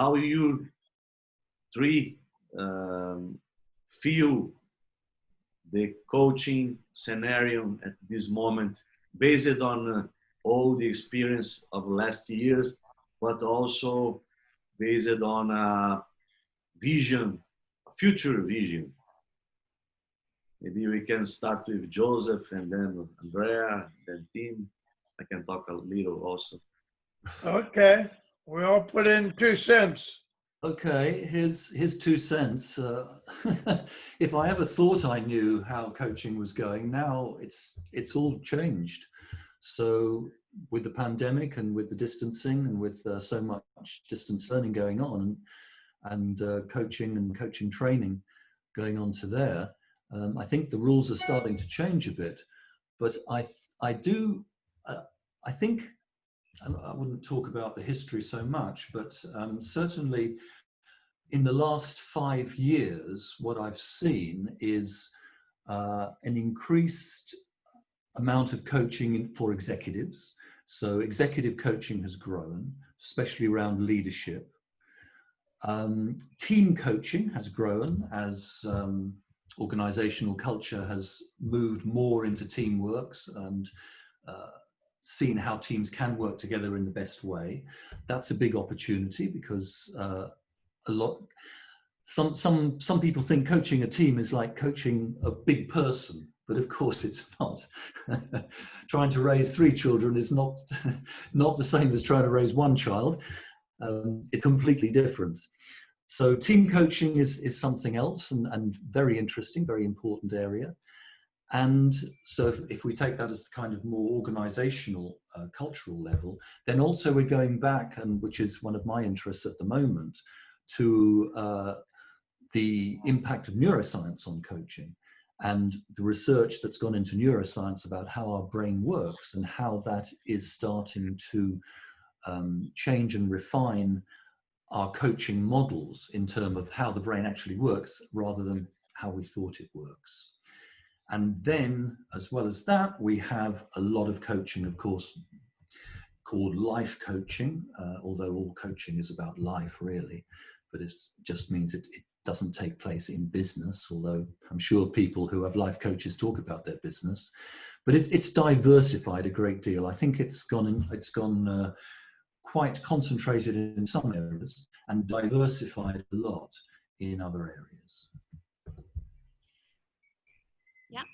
how you three feel the coaching scenario at this moment, based on all the experience of last years, but also based on a vision, a future vision. Maybe we can start with Joseph and then Andrea, then Tim. I can talk a little also. Okay, we all put in 2 cents. Okay, here's 2 cents. If I ever thought I knew how coaching was going, now it's all changed. So with the pandemic and with the distancing and with so much distance learning going on, and coaching and coaching training going on to there, I think the rules are starting to change a bit. But I think, and I wouldn't talk about the history so much, but certainly in the last 5 years, what I've seen is an increased amount of coaching for executives. So executive coaching has grown, especially around leadership. Team coaching has grown as organizational culture has moved more into teamworks and seen how teams can work together in the best way. That's a big opportunity because some people think coaching a team is like coaching a big person, but of course it's not. Trying to raise 3 children is not the same as trying to raise 1 child. It's completely different. So team coaching is something else and very interesting, very important area. And so if we take that as the kind of more organizational, cultural level, then also we're going back, and which is one of my interests at the moment, to the impact of neuroscience on coaching and the research that's gone into neuroscience about how our brain works and how that is starting to change and refine our coaching models in terms of how the brain actually works rather than how we thought it works. And then, as well as that, we have a lot of coaching, of course, called life coaching, although all coaching is about life, really. But it just means it doesn't take place in business, although I'm sure people who have life coaches talk about their business. But it's diversified a great deal. I think it's gone quite concentrated in some areas and diversified a lot in other areas. Yeah.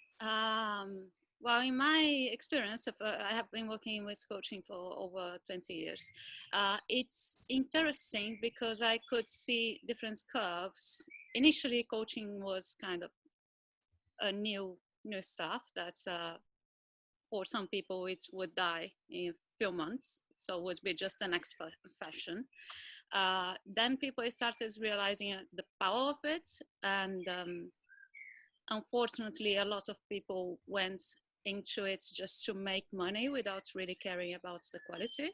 Well, in my experience, I have been working with coaching for over 20 years. It's interesting because I could see different curves. Initially, coaching was kind of a new stuff that's for some people it would die in a few months, so it would be just the next fashion. Then people started realizing the power of it, and unfortunately a lot of people went into it just to make money without really caring about the quality.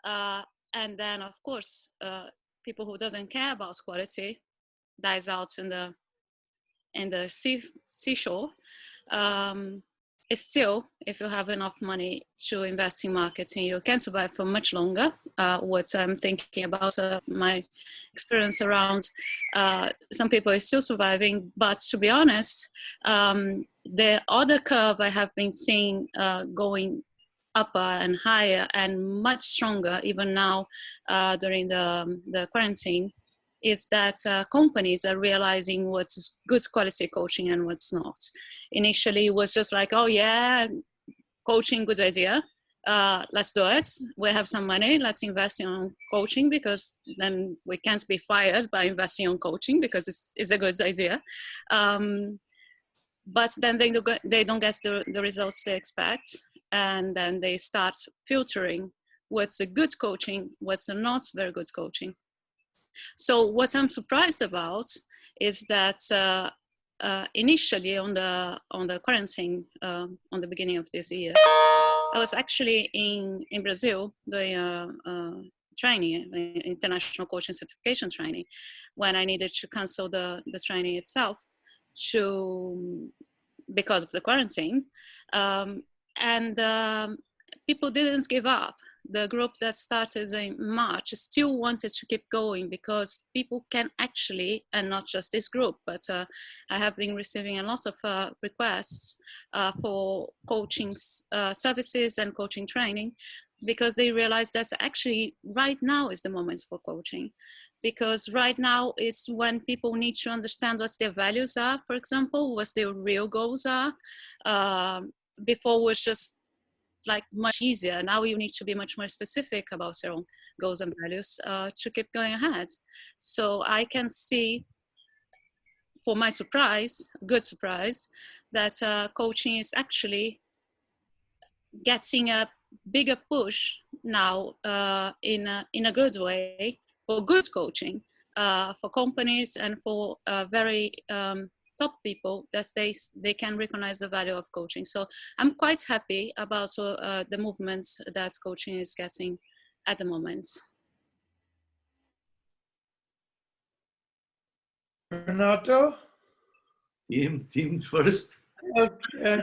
And then of course people who doesn't care about quality dies out in the seashore. It's still, if you have enough money to invest in marketing, you can survive for much longer. What I'm thinking about, my experience around some people is still surviving, but to be honest, the other curve I have been seeing going upper and higher and much stronger even now during the quarantine is that companies are realizing what's good quality coaching and what's not. Initially it was just like, oh yeah, coaching, good idea. Let's do it. We have some money. Let's invest in coaching because then we can't be fired by investing on coaching because it's a good idea. But then they don't get the results they expect. And then they start filtering what's a good coaching, what's a not very good coaching. So what I'm surprised about is that initially on the quarantine, on the beginning of this year, I was actually in Brazil doing training, international coaching certification training, when I needed to cancel the training itself because of the quarantine. And people didn't give up. the group that started in March, still wanted to keep going because people can actually, and not just this group, but I have been receiving a lot of requests for coaching services and coaching training, because they realize that actually right now is the moment for coaching. Because right now is when people need to understand what their values are, for example, what their real goals are. Before was just like much easier. Now you need to be much more specific about your own goals and values to keep going ahead. So I can see, for my surprise, good surprise, that coaching is actually getting a bigger push now in a good way, for good coaching, for companies and for very top people, that they can recognize the value of coaching. So I'm quite happy about the movements that coaching is getting at the moment. Renato? Tim first. Okay.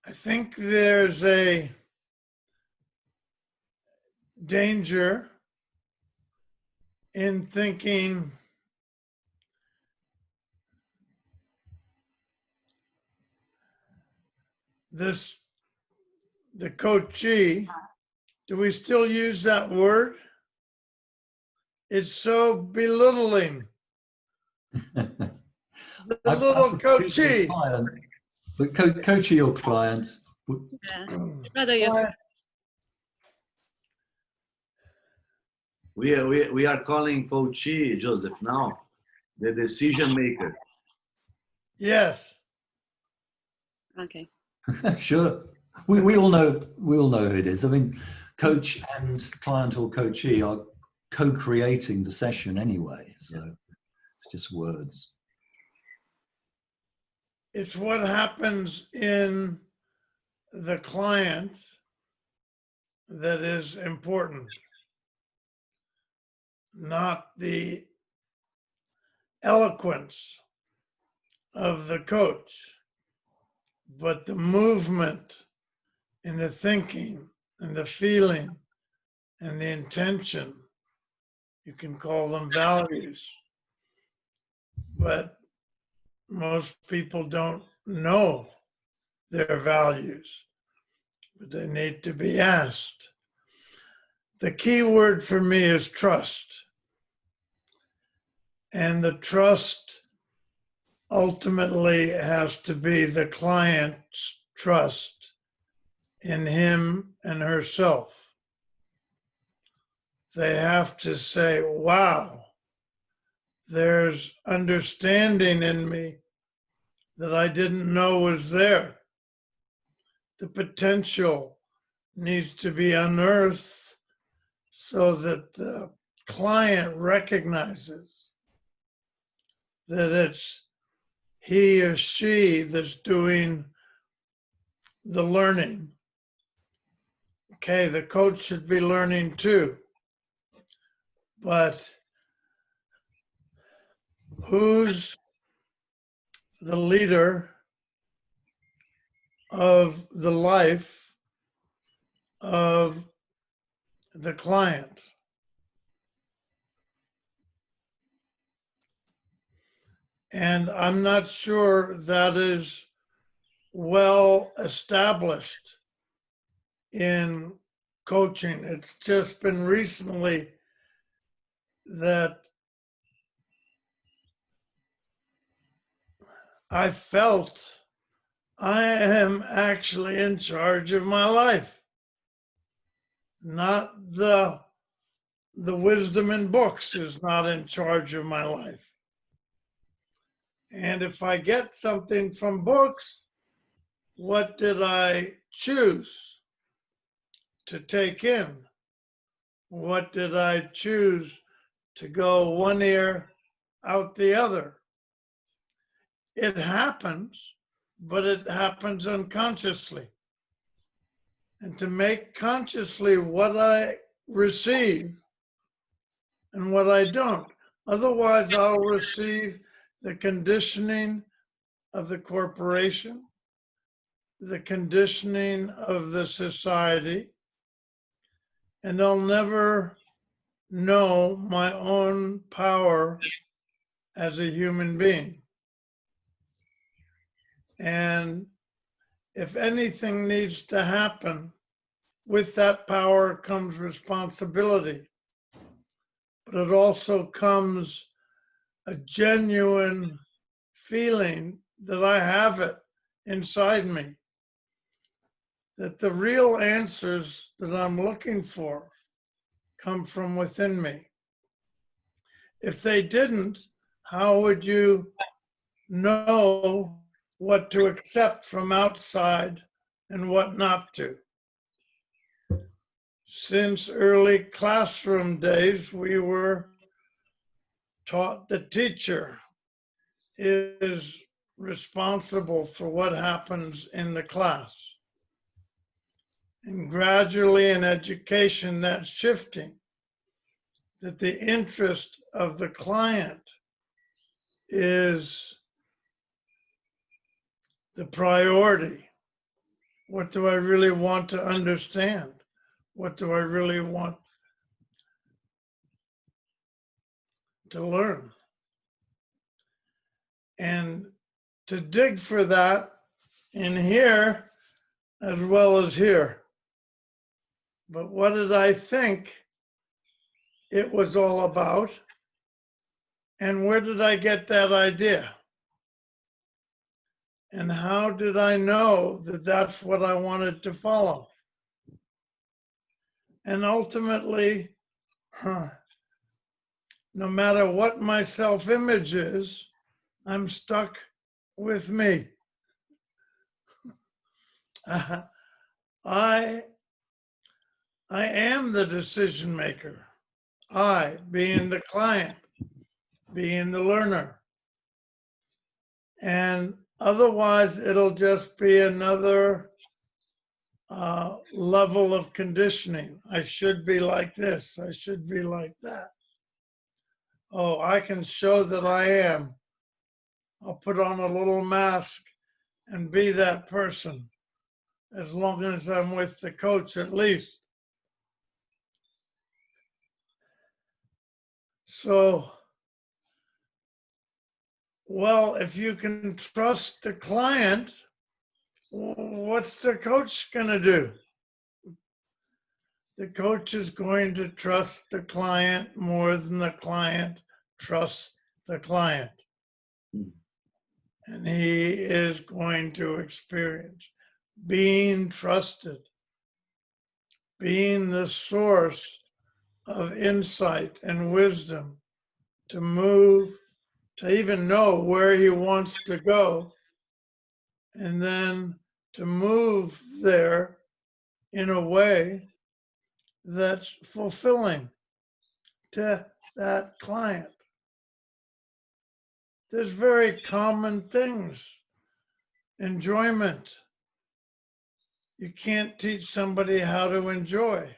I think there's a danger in thinking the coachee, do we still use that word? It's so belittling. The little coachee. But coachee or client. Yeah. Rather use We are calling coachee, Joseph, now the decision maker. Yes. Okay. Sure. We all know who it is. I mean, coach and client or coachee are co-creating the session anyway, so it's just words. It's what happens in the client that is important, not the eloquence of the coach, but the movement and the thinking and the feeling and the intention. You can call them values, but most people don't know their values, but they need to be asked. The key word for me is trust. And the trust ultimately has to be the client's trust in him and herself. They have to say, wow, there's understanding in me that I didn't know was there. The potential needs to be unearthed so that the client recognizes that it's he or she that's doing the learning. Okay, the coach should be learning too. But who's the leader of the life of the client? And I'm not sure that is well established in coaching. It's just been recently that I felt I am actually in charge of my life, not the wisdom in books is not in charge of my life. And if I get something from books, what did I choose to take in? What did I choose to go one ear out the other? It happens, but it happens unconsciously. And to make consciously what I receive and what I don't. Otherwise, I'll receive the conditioning of the corporation, the conditioning of the society, and I'll never know my own power as a human being. And if anything needs to happen, with that power comes responsibility, but it also comes a genuine feeling that I have it inside me, that the real answers that I'm looking for come from within me. If they didn't, how would you know what to accept from outside and what not to? Since early classroom days, we were taught the teacher is responsible for what happens in the class. And gradually in education, that's shifting, that the interest of the client is the priority. What do I really want to understand? What do I really want to learn? And to dig for that in here as well as here. But what did I think it was all about? And where did I get that idea? And how did I know that that's what I wanted to follow? And ultimately, no matter what my self-image is, I'm stuck with me. I am the decision maker. I, being the client, being the learner. And otherwise, it'll just be another level of conditioning. I should be like this. I should be like that. Oh, I can show that I am. I'll put on a little mask and be that person, as long as I'm with the coach at least. So, well, if you can trust the client, what's the coach going to do? The coach is going to trust the client more than the client trusts the client. And he is going to experience being trusted, being the source of insight and wisdom to move, to even know where he wants to go, and then to move there in a way that's fulfilling to that client. There's very common things. Enjoyment. You can't teach somebody how to enjoy,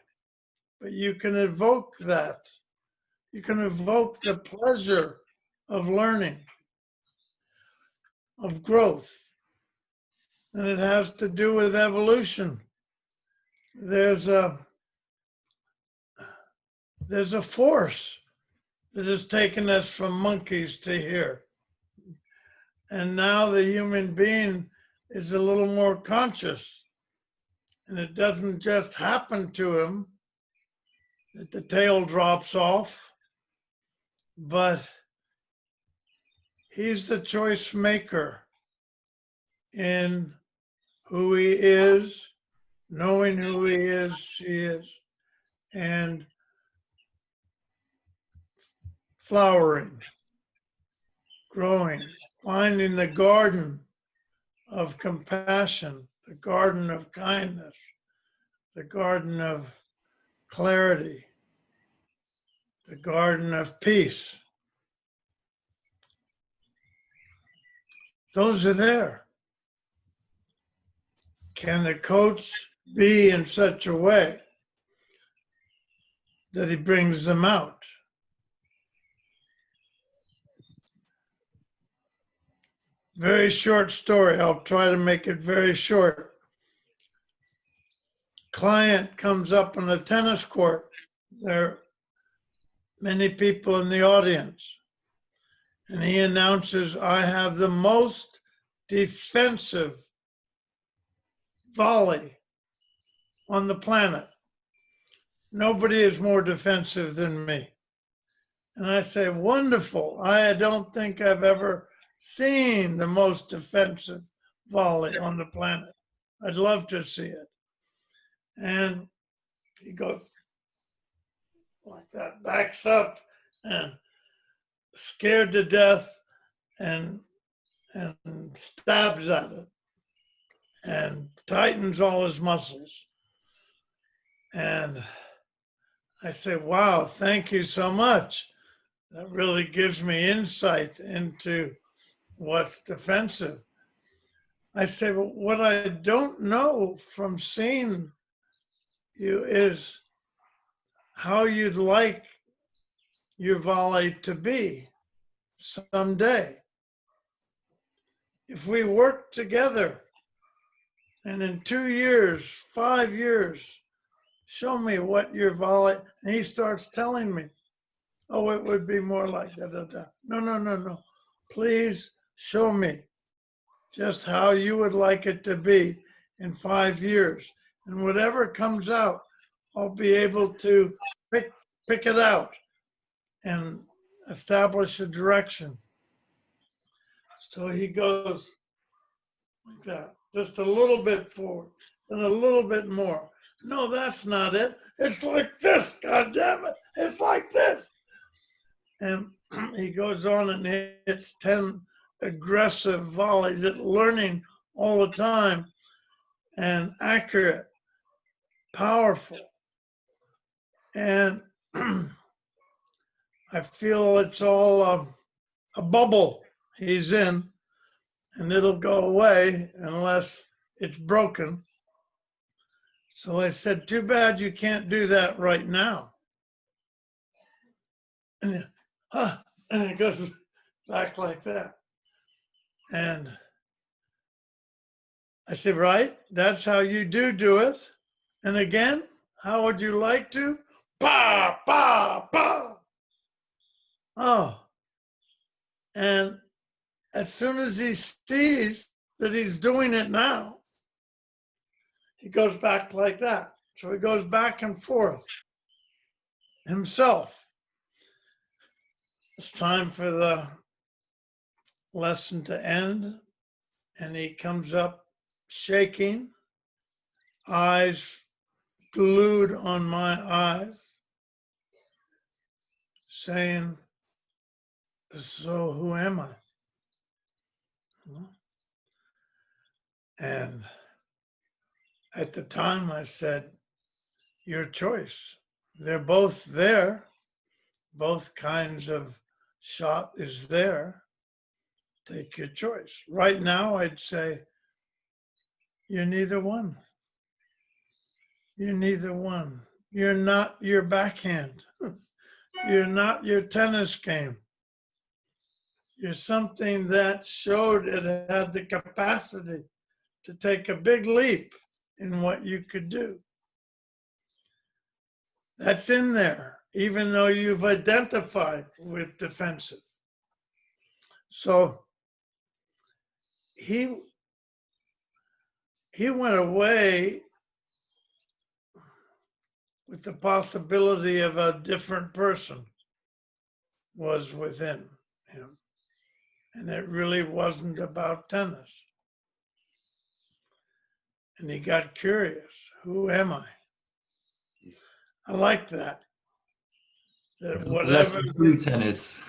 but you can evoke that. You can evoke the pleasure of learning, of growth. And it has to do with evolution. There's a force that has taken us from monkeys to here. And now the human being is a little more conscious. And it doesn't just happen to him that the tail drops off, but he's the choice maker in who he is, knowing who he is, she is, and flowering, growing, finding the garden of compassion, the garden of kindness, the garden of clarity, the garden of peace. Those are there. Can the coach be in such a way that he brings them out? Very short story. I'll try to make it very short. Client comes up on the tennis court. There are many people in the audience. And he announces, I have the most defensive volley on the planet. Nobody is more defensive than me. And I say, wonderful. I don't think I've ever seen the most defensive volley on the planet. I'd love to see it. And he goes like that, backs up and scared to death and stabs at it and tightens all his muscles. And I say, wow, thank you so much. That really gives me insight into what's defensive. I say, well, what I don't know from seeing you is how you'd like your volley to be someday. If we work together and in 2 years, 5 years, show me what your volley, and he starts telling me, oh, it would be more like da, da, da. No. Please show me just how you would like it to be in 5 years. And whatever comes out, I'll be able to pick it out and establish a direction. So he goes like that, just a little bit forward, and a little bit more. No, that's not it. It's like this, God damn it. It's like this. And he goes on and hits 10 aggressive volleys, learning all the time, and accurate, powerful. And I feel it's all a bubble he's in, and it'll go away unless it's broken. So I said, too bad you can't do that right now. And it goes back like that. And I said, right, that's how you do it. And again, how would you like to? Bah, bah, bah. Oh. And as soon as he sees that he's doing it now, he goes back like that. So he goes back and forth himself. It's time for the lesson to end. And he comes up shaking, eyes glued on my eyes, saying, so who am I? And at the time I said, your choice. They're both there. Both kinds of shot is there. Take your choice. Right now, I'd say, you're neither one. You're neither one. You're not your backhand. You're not your tennis game. You're something that showed it had the capacity to take a big leap in what you could do. That's in there, even though you've identified with defensive. So he went away with the possibility of a different person was within him. And it really wasn't about tennis. And he got curious. Who am I? I like that. That whatever. Lesson through tennis.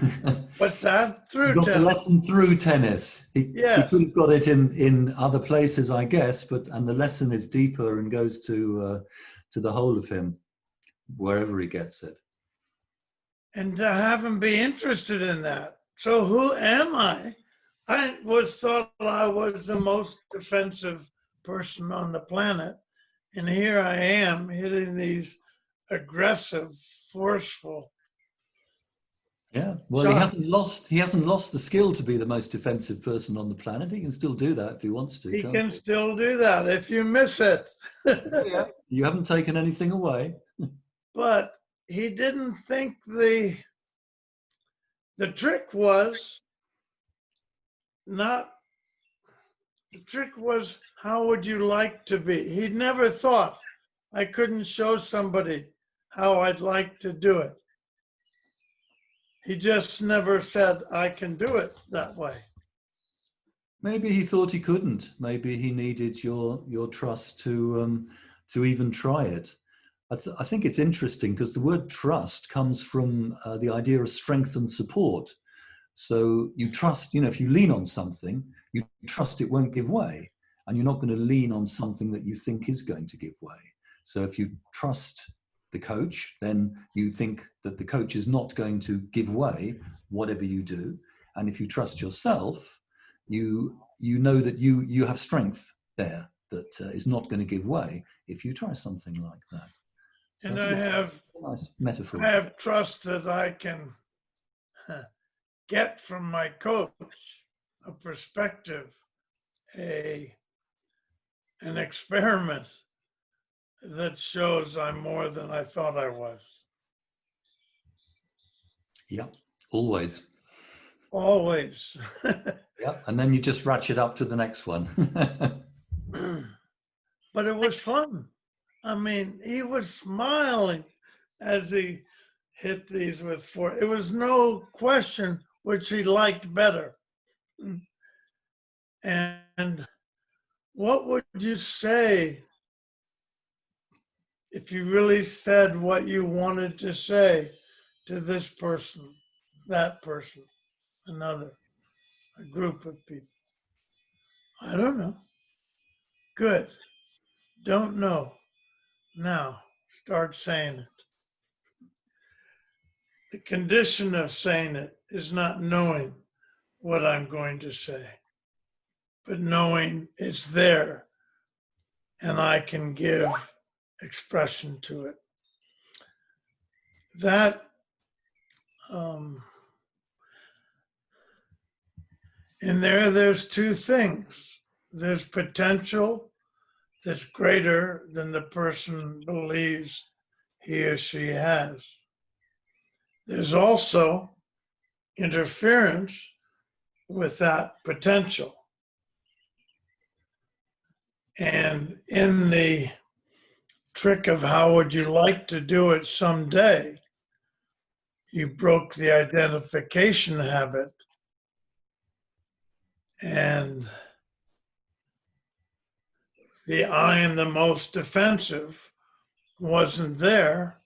What's that? Through got tennis. the lesson through tennis. He Yes. could have got it in other places, I guess, and the lesson is deeper and goes to the whole of him, wherever he gets it. And to have him be interested in that. So who am I? I thought I was the most defensive person on the planet. And here I am hitting these aggressive, forceful, Yeah, well, John, he hasn't lost the skill to be the most defensive person on the planet. He can still do that if he wants to, he can't can still do that if you miss it. he? Yeah. You haven't taken anything away. But he didn't think the trick was not, the trick was how would you like to be? He never thought I couldn't show somebody how I'd like to do it. He just never said I can do it that way. Maybe he thought he couldn't. Maybe he needed your trust to even try it. I think it's interesting because the word trust comes from the idea of strength and support. So you trust, if you lean on something, you trust it won't give way, and you're not going to lean on something that you think is going to give way. So if you trust the coach, then you think that the coach is not going to give way, whatever you do. And if you trust yourself, you know that you have strength there that is not going to give way if you try something like that. So And I think it's a nice metaphor. I have trust that I can get from my coach a perspective, an experiment that shows I'm more than I thought I was. Yeah, always. Always. Yeah, and then you just ratchet up to the next one. But it was fun. I mean, he was smiling as he hit these with four. It was no question which he liked better. And what would you say if you really said what you wanted to say to this person, that person, another, a group of people? I don't know. Good. Don't know. Now, start saying it. The condition of saying it is not knowing what I'm going to say, but knowing it's there and I can give expression to it. That in there's two things. There's potential that's greater than the person believes he or she has. There's also interference with that potential. And in the trick of how would you like to do it someday, you broke the identification habit, and the I am the most defensive wasn't there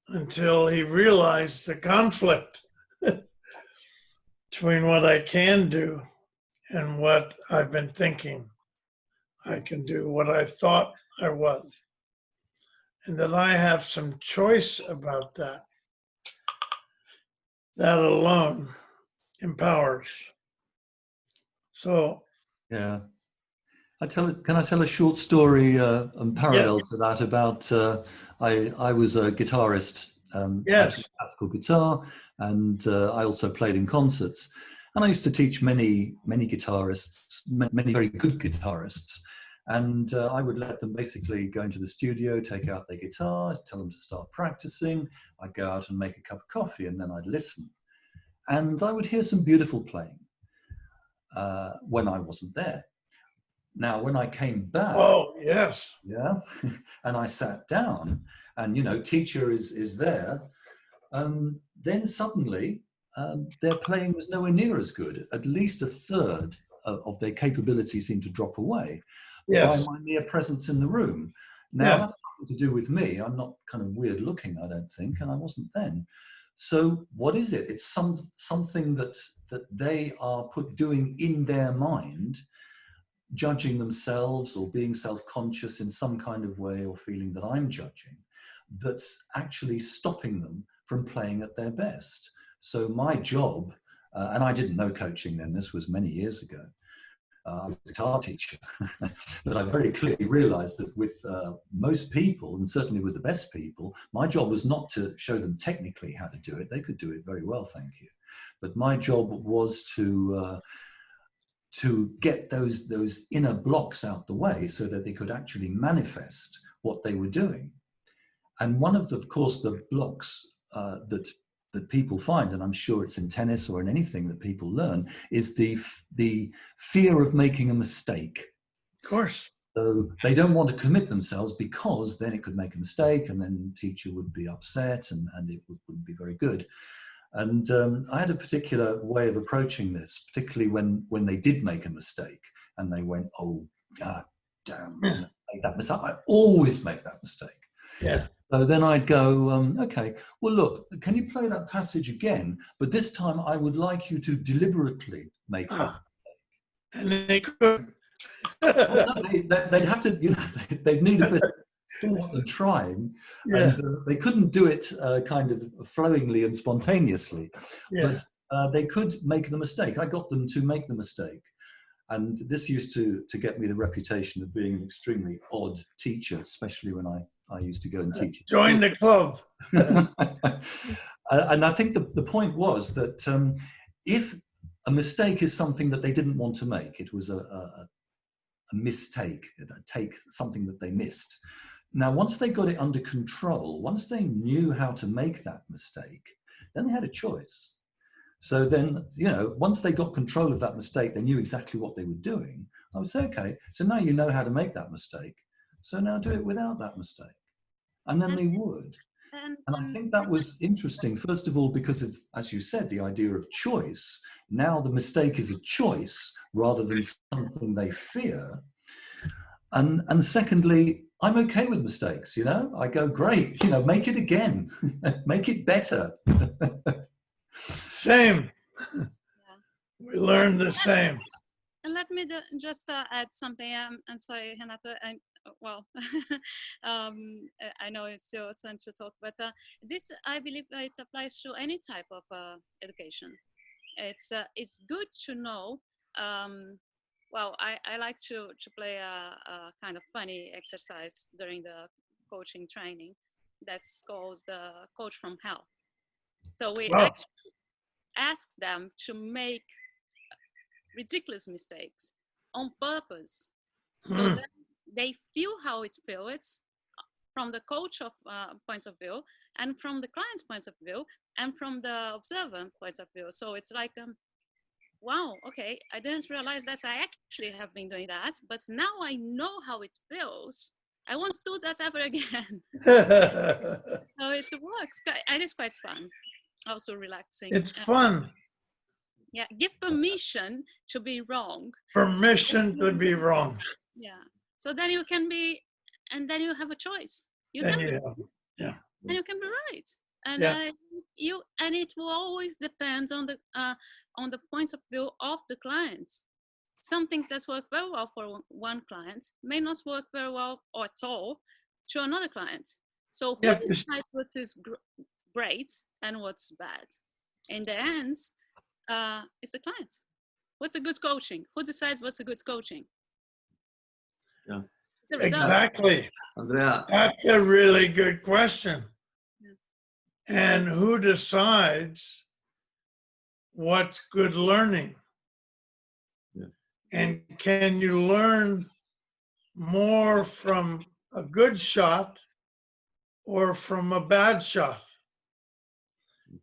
until he realized the conflict between what I can do and what I've been thinking I can do, what I thought I was. And that I have some choice about that. That alone empowers. So, Yeah. Can I tell a short story parallel to that about I was a guitarist. I played classical guitar, and I also played in concerts. And I used to teach many guitarists, many very good guitarists. And I would let them basically go into the studio, take out their guitars, tell them to start practicing. I'd go out and make a cup of coffee, and then I'd listen. And I would hear some beautiful playing when I wasn't there. Now, when I came back, and I sat down, and teacher is there, then suddenly their playing was nowhere near as good. At least a third of their capability seemed to drop away by my mere presence in the room. Now, that's nothing to do with me. I'm not kind of weird looking, I don't think, and I wasn't then. So what is it? It's something that they are doing in their mind, judging themselves or being self-conscious in some kind of way, or feeling that I'm judging, that's actually stopping them from playing at their best. So my job, and I didn't know coaching then, this was many years ago, I was a guitar teacher, but I very clearly realized that with most people, and certainly with the best people, my job was not to show them technically how to do it. They could do it very well, thank you. But my job was to get those inner blocks out the way so that they could actually manifest what they were doing. And one of course, the blocks that people find, and I'm sure it's in tennis or in anything that people learn, is the fear of making a mistake. Of course. So they don't want to commit themselves because then it could make a mistake and then the teacher would be upset and it wouldn't be very good. And I had a particular way of approaching this, particularly when they did make a mistake and they went, oh, God damn, I made that mistake. I always make that mistake. Yeah. So then I'd go, okay, well, look, can you play that passage again? But this time I would like you to deliberately make that mistake. And they couldn't. Well, no, they'd have to, they'd need a bit of thought and trying. Yeah. And they couldn't do it kind of flowingly and spontaneously. Yeah. But they could make the mistake. I got them to make the mistake. And this used to get me the reputation of being an extremely odd teacher, especially when I used to go and teach. Join the club. And I think the point was that if a mistake is something that they didn't want to make, it was a mistake, something that they missed. Now, once they got it under control, once they knew how to make that mistake, then they had a choice. So then, once they got control of that mistake, they knew exactly what they were doing. I would say, okay, so now you know how to make that mistake. So now do it without that mistake. And then they would. And I think that was interesting, first of all, because of, as you said, the idea of choice. Now the mistake is a choice rather than something they fear. And secondly, I'm okay with mistakes, I go, great, make it again, make it better. Same. Yeah. We learned the same. And let me just add something. I'm sorry, Renato. I know it's your turn to talk, but this, I believe, it applies to any type of education. It's good to know. I like to play a kind of funny exercise during the coaching training. That's called the coach from hell. So we actually ask them to make ridiculous mistakes on purpose, so that they feel how it feels from the coach of point of view, and from the client's point of view, and from the observer point of view. So it's like, wow, okay, I didn't realize that I actually have been doing that, but now I know how it feels. I won't do that ever again. So it works, and it's quite fun. Also relaxing. It's fun. Yeah, give permission to be wrong. Permission to be wrong. Yeah. So then you can be, and then you have a choice. Yeah. And you can be right. And and it will always depend on the points of view of the clients. Some things that work very well for one client may not work very well or at all to another client. So who decides what is great and what's bad? In the end, it's the client. What's a good coaching? Who decides what's a good coaching? Yeah. Exactly. Andrea. That's a really good question. Yeah. And who decides what's good learning? Yeah. And can you learn more from a good shot or from a bad shot?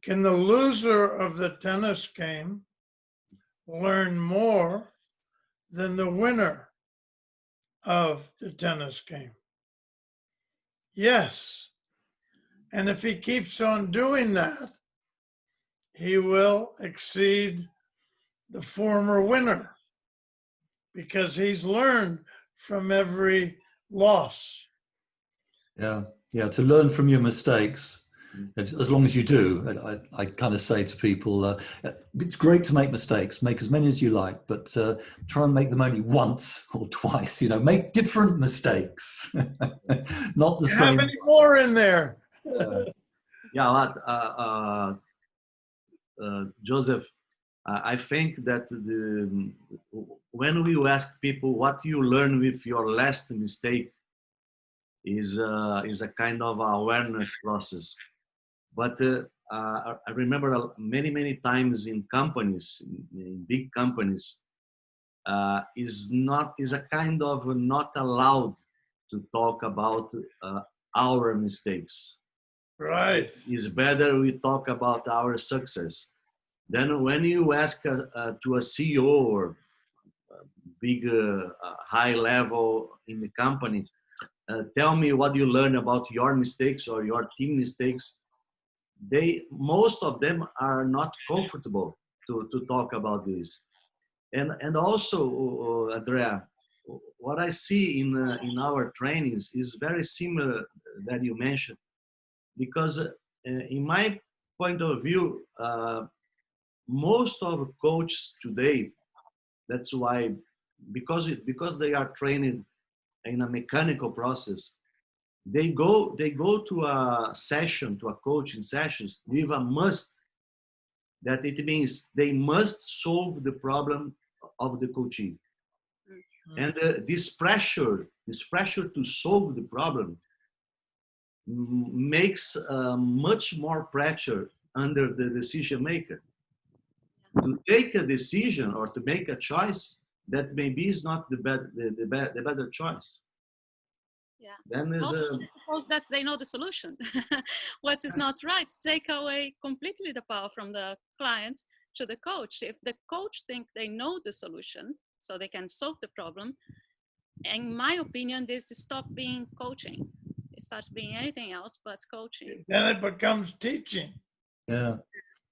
Can the loser of the tennis game learn more than the winner of the tennis game? Yes. And if he keeps on doing that, he will exceed the former winner because he's learned from every loss. Yeah, to learn from your mistakes. As long as you do, I kind of say to people, it's great to make mistakes, make as many as you like, but try and make them only once or twice, make different mistakes, not the same. Have any more in there? Joseph, I think that when we ask people what you learn with your last mistake is a kind of awareness process. But I remember many times in companies, in big companies, is a kind of not allowed to talk about our mistakes. Right. It's better we talk about our success. Then when you ask to a CEO or big high level in the company, tell me what you learn about your mistakes or your team mistakes, most of them are not comfortable to talk about this. And also, Andrea, what I see in our trainings is very similar that you mentioned, because in my point of view, most of coaches today, that's why, because they are trained in a mechanical process, they go to a session, to a coaching sessions with a must, that it means they must solve the problem of the coachee. And this pressure to solve the problem makes much more pressure under the decision maker to take a decision or to make a choice that maybe is not the better choice. Yeah. Then there's also, suppose that they know the solution. What is not right, take away completely the power from the client to the coach. If the coach think they know the solution, so they can solve the problem, in my opinion, this stop being coaching. It starts being anything else but coaching. Then it becomes teaching. Yeah.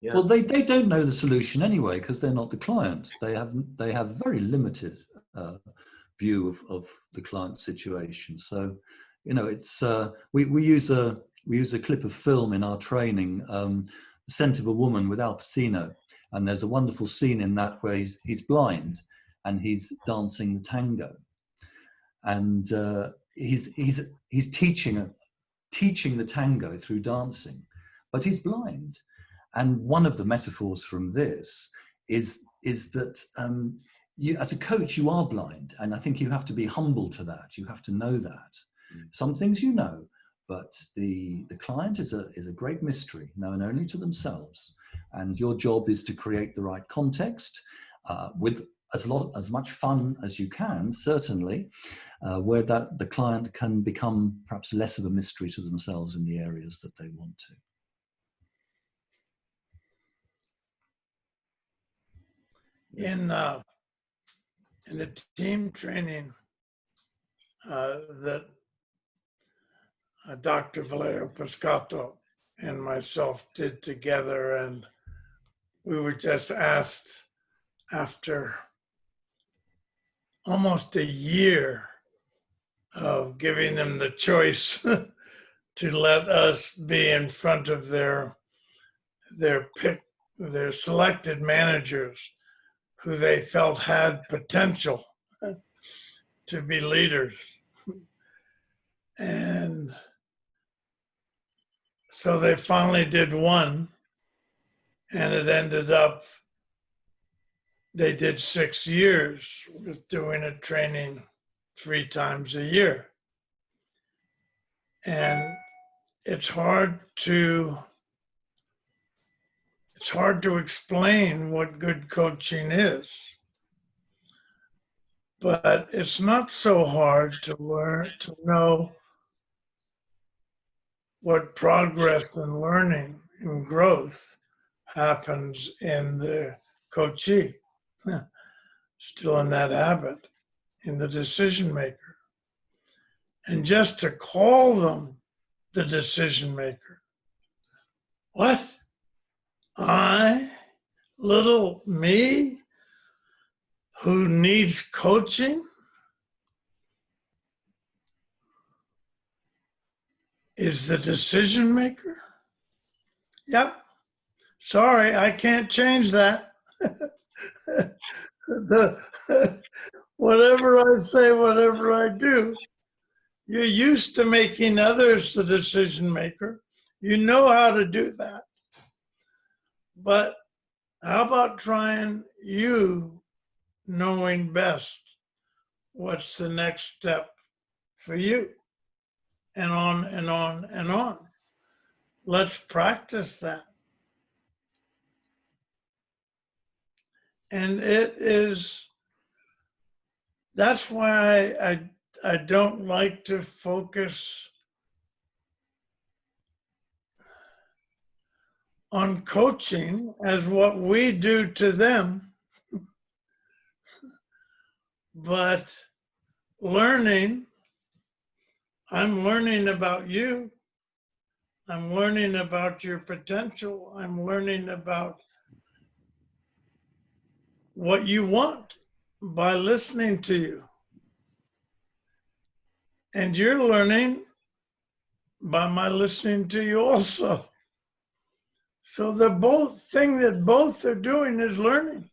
yes. Well, they don't know the solution anyway, because they're not the client. They have very limited view of the client situation. So, you know, it's we use a clip of film in our training, The Scent of a Woman with Al Pacino, and there's a wonderful scene in that where he's blind and he's dancing the tango, and he's teaching the tango through dancing, but he's blind. And one of the metaphors from this is that you, as a coach, you are blind, and I think you have to be humble to that. You have to know that. Some things you know, but the client is a great mystery, known only to themselves. And your job is to create the right context with as much fun as you can, certainly, where that the client can become perhaps less of a mystery to themselves in the areas that they want to. In the team training that Dr. Valerio Pescato and myself did together, and we were just asked after almost a year of giving them the choice to let us be in front of their selected managers who they felt had potential to be leaders. And so they finally did one, and it ended up, they did 6 years with doing a training 3 times a year. And it's hard to explain what good coaching is. But it's not so hard to learn, to know what progress and learning and growth happens in the coachee, still in that habit, in the decision maker. And just to call them the decision maker. What? Little me, who needs coaching, is the decision maker? Yep. Sorry, I can't change that. Whatever I say, whatever I do, you're used to making others the decision maker. You know how to do that. But How about trying you knowing best what's the next step for you? And on and on and on. Let's practice that. And that's why I don't like to focus on coaching as what we do to them, but learning. I'm learning about you. I'm learning about your potential. I'm learning about what you want by listening to you. And you're learning by my listening to you also. So the thing that both are doing is learning.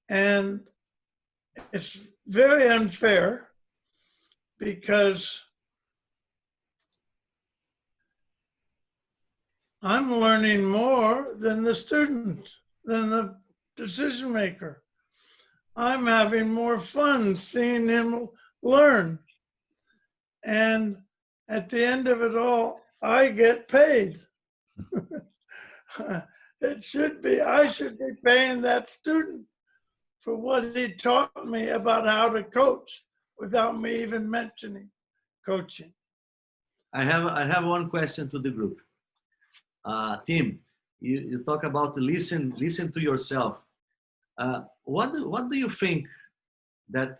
And it's very unfair because I'm learning more than the student, than the decision maker. I'm having more fun seeing him learn. And at the end of it all, I get paid. I should be paying that student for what he taught me about how to coach without me even mentioning coaching. I have one question to the group. Tim, you talk about listen to yourself. What do you think that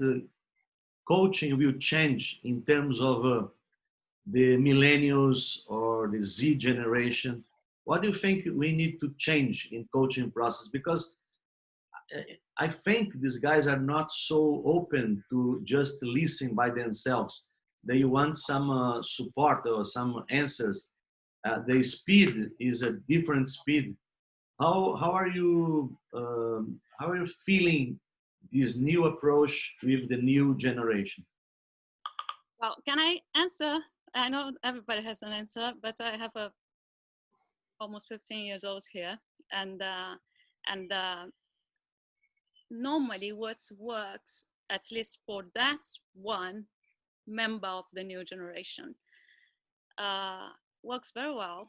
coaching will change in terms of the millennials or the Z generation? What do you think we need to change in coaching process? Because I think these guys are not so open to just listen by themselves. They want some support or some answers. The speed is a different speed. How are you feeling this new approach with the new generation? Well, can I answer? I know everybody has an answer, but I have almost 15 years old here, and normally what works, at least for that one member of the new generation, works very well.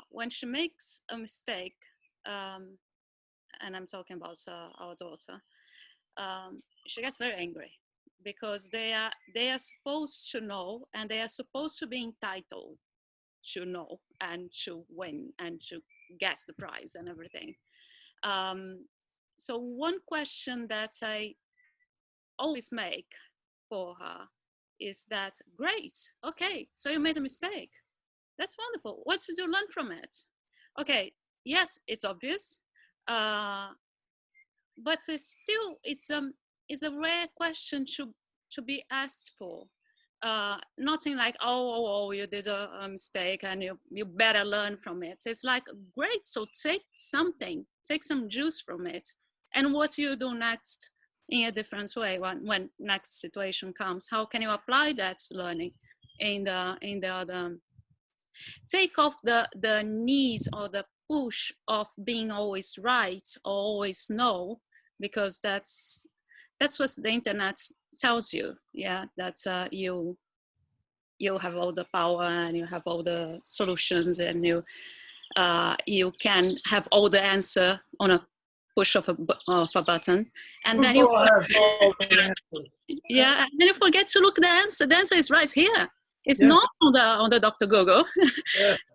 When she makes a mistake, and I'm talking about our daughter, she gets very angry because they are supposed to know, and they are supposed to be entitled to know and to win and to guess the prize and everything. So one question that I always make for her is that, great, okay, so you made a mistake. That's wonderful. What did you learn from it? Okay, yes, it's obvious, but still, it's a rare question to be asked for. Nothing like, oh, you did a mistake and you better learn from it. It's like, great, so take some juice from it. And what you do next in a different way when next situation comes, how can you apply that learning in the other? Take off the need or the push of being always right or always no, because that's what the internet tells you. Yeah, that you have all the power and you have all the solutions, and you can have all the answer on a push of a button, and then you yeah, and then you forget to look the answer. The answer is right here. It's not on the Dr. Google.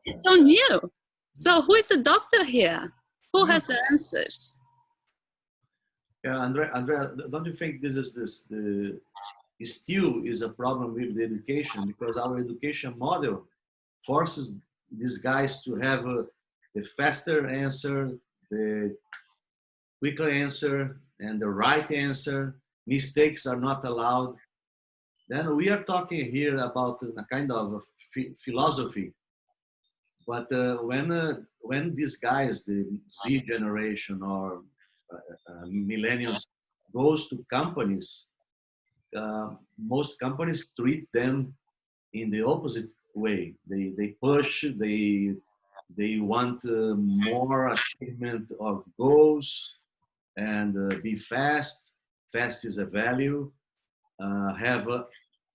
It's on you. So who is the doctor here? Who has the answers? Yeah, Andrea, don't you think this still is a problem with the education, because our education model forces these guys to have the faster answer, the quicker answer, and the right answer. Mistakes are not allowed. Then we are talking here about a kind of philosophy. But when these guys, the Z generation or millennials, goes to companies, most companies treat them in the opposite way. They push, they they want more achievement of goals and be fast. Fast is a value. Have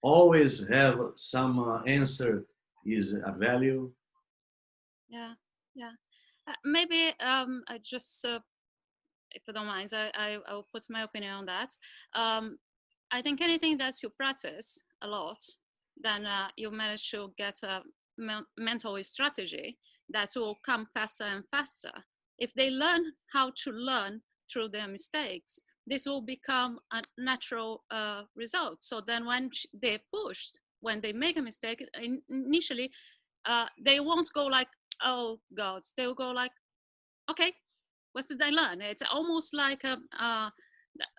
always have some answer is a value. Yeah, yeah. Maybe I just, if you don't mind, I will put my opinion on that. I think anything that you practice a lot, then you manage to get a mental strategy that will come faster and faster. If they learn how to learn through their mistakes, this will become a natural result. So then when they're pushed, when they make a mistake, initially, they won't go like, oh God, they'll go like, okay, what did I learn? It's almost like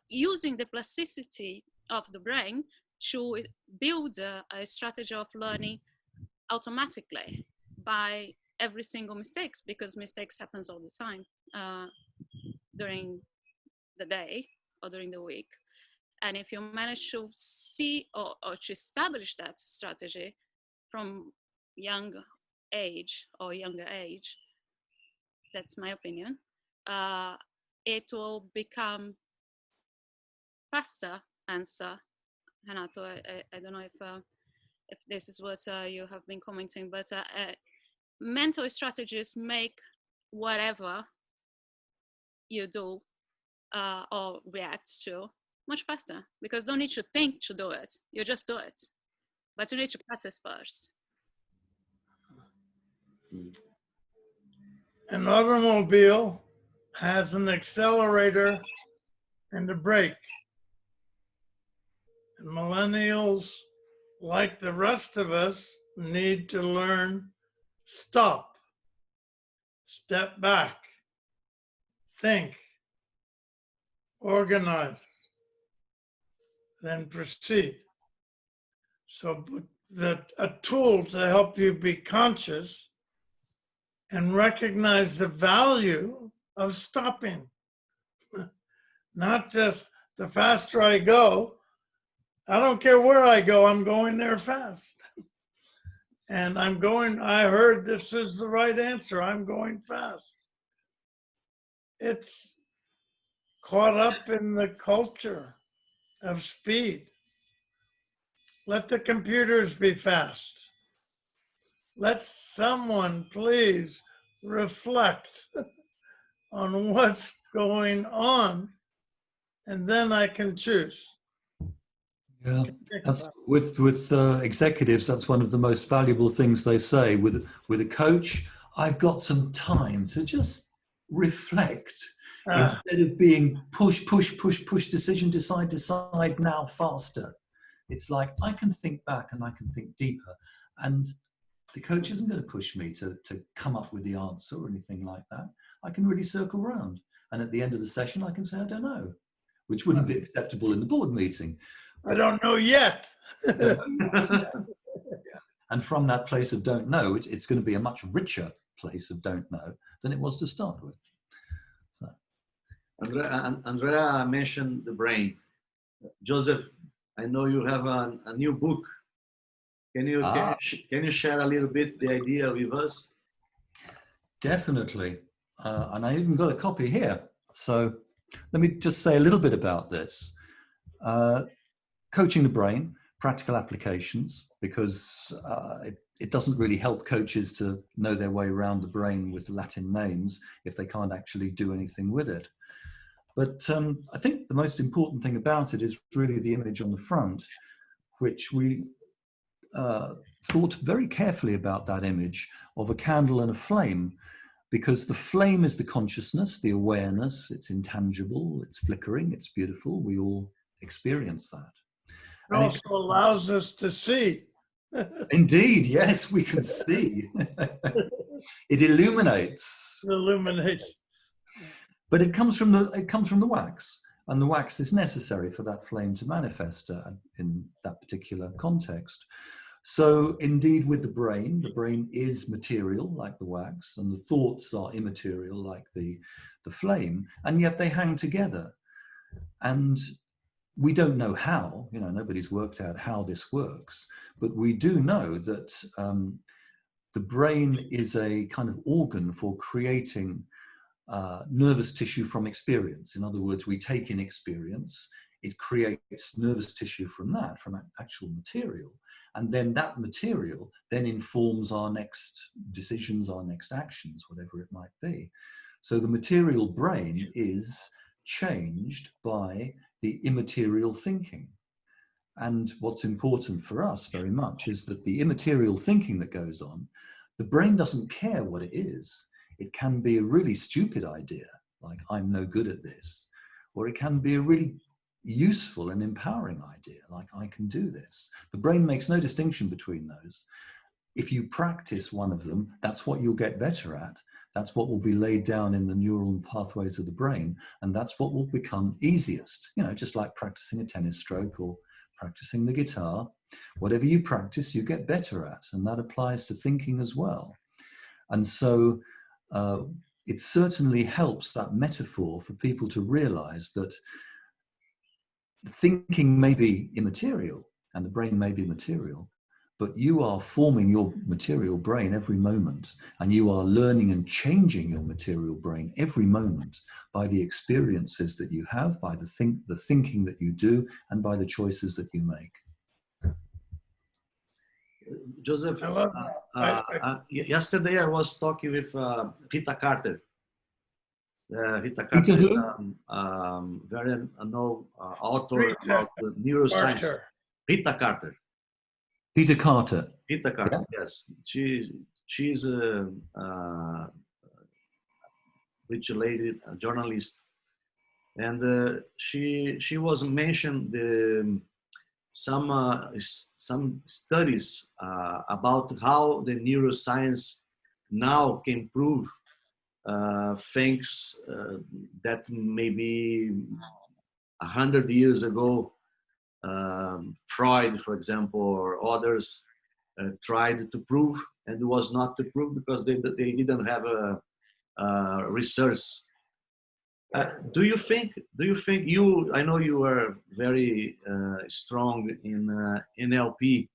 using the plasticity of the brain to build a strategy of learning automatically by every single mistakes, because mistakes happens all the time during the day or during the week. And if you manage to see or to establish that strategy from young age or younger age, that's my opinion, it will become faster answer. Renato, I don't know if this is what you have been commenting, but mental strategies make whatever you do or react to much faster, because don't need to think to do it. You just do it, but you need to practice first. An automobile has an accelerator and a brake. And millennials, like the rest of us, need to learn stop, step back, think, organize, then proceed. So a tool to help you be conscious and recognize the value of stopping. Not just the faster I go, I don't care where I go, I'm going there fast. And I heard this is the right answer, I'm going fast. It's caught up in the culture of speed. Let the computers be fast. Let someone please reflect on what's going on, and then I can choose. Yeah, that's with executives. That's one of the most valuable things they say. With a coach, I've got some time to just reflect instead of being push, decision, decide now, faster. It's like I can think back and I can think deeper, and the coach isn't going to push me to come up with the answer or anything like that. I can really circle around, and at the end of the session, I can say I don't know, which wouldn't be acceptable in the board meeting. I don't know yet. And from that place of don't know, it's going to be a much richer place of don't know than it was to start with. So. Andrea mentioned the brain. Joseph, I know you have a new book. Can you share a little bit the idea with us? Definitely. And I even got a copy here. So let me just say a little bit about this. Coaching the brain, practical applications, because it doesn't really help coaches to know their way around the brain with Latin names if they can't actually do anything with it. But I think the most important thing about it is really the image on the front, which we thought very carefully about that image of a candle and a flame, because the flame is the consciousness, the awareness, it's intangible, it's flickering, it's beautiful. We all experience that. It also allows us to see. Indeed, yes, we can see. It illuminates. It illuminates. But it comes from the wax, and the wax is necessary for that flame to manifest in that particular context. So indeed, with the brain is material like the wax, and the thoughts are immaterial like the flame, and yet they hang together. And we don't know how, nobody's worked out how this works, but we do know that the brain is a kind of organ for creating nervous tissue from experience. In other words, we take in experience, it creates nervous tissue from that, from actual material. And then that material then informs our next decisions, our next actions, whatever it might be. So the material brain is changed by the immaterial thinking. And what's important for us very much is that the immaterial thinking that goes on, the brain doesn't care what it is. It can be a really stupid idea, like I'm no good at this, or it can be a really useful and empowering idea, like I can do this. The brain makes no distinction between those. If you practice one of them, that's what you'll get better at. That's what will be laid down in the neural pathways of the brain, and that's what will become easiest. You know, just like practicing a tennis stroke or practicing the guitar. Whatever you practice, you get better at, and that applies to thinking as well. And so it certainly helps, that metaphor, for people to realize that thinking may be immaterial and the brain may be material, but you are forming your material brain every moment, and you are learning and changing your material brain every moment by the experiences that you have, by the thinking that you do, and by the choices that you make. Joseph, I love yesterday I was talking with Rita Carter. Rita Rita Carter is who? very known author Rita about the neuroscience. Carter. Rita Carter. Peter Carter. Rita Carter, Yeah. yes. She's a rich lady, a journalist, and she was mentioned some studies about how the neuroscience now can prove things that maybe 100 years ago Freud, for example, or others tried to prove, and it was not to prove because they didn't have a research. Do you think you? I know you are very strong in NLP.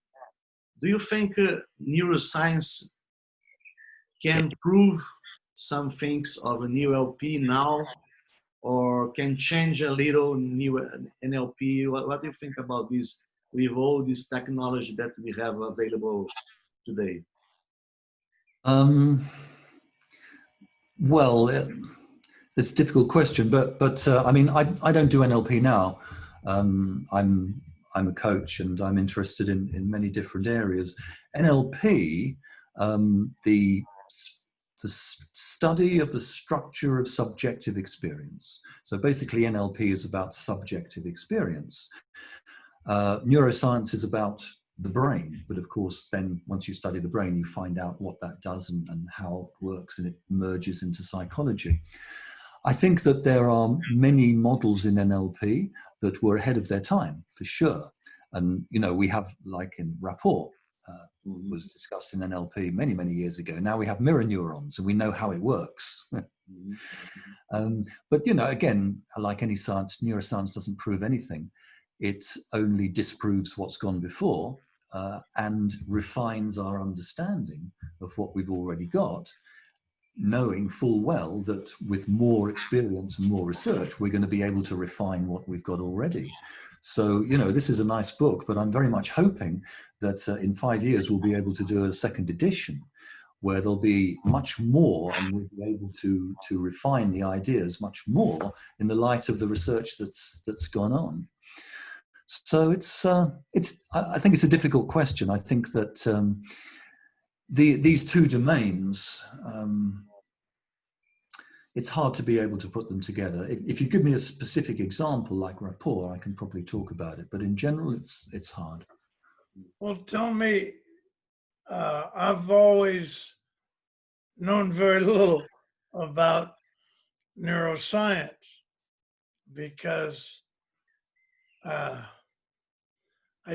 Do you think neuroscience can prove some things of a new LP now, or can change a little new NLP? What do you think about this with all this technology that we have available today? Well, it's a difficult question, but I mean, I don't do NLP now. I'm a coach, and I'm interested in many different areas. NLP, the study of the structure of subjective experience. So basically, NLP is about subjective experience. Neuroscience is about the brain, but of course, then once you study the brain, you find out what that does and how it works, and it merges into psychology. I think that there are many models in NLP that were ahead of their time, for sure. And, you know, we have, like in rapport, was discussed in NLP many, many years ago. Now we have mirror neurons, and we know how it works. But, you know, again, like any science, neuroscience doesn't prove anything. It only disproves what's gone before and refines our understanding of what we've already got, knowing full well that with more experience and more research, we're going to be able to refine what we've got already. So, you know, this is a nice book, but I'm very much hoping that in 5 years, we'll be able to do a second edition where there'll be much more, and we'll be able to refine the ideas much more in the light of the research that's gone on. So I think it's a difficult question. I think that these two domains, it's hard to be able to put them together. If you give me a specific example like rapport, I can probably talk about it. But in general, it's hard. Well, tell me, I've always known very little about neuroscience because I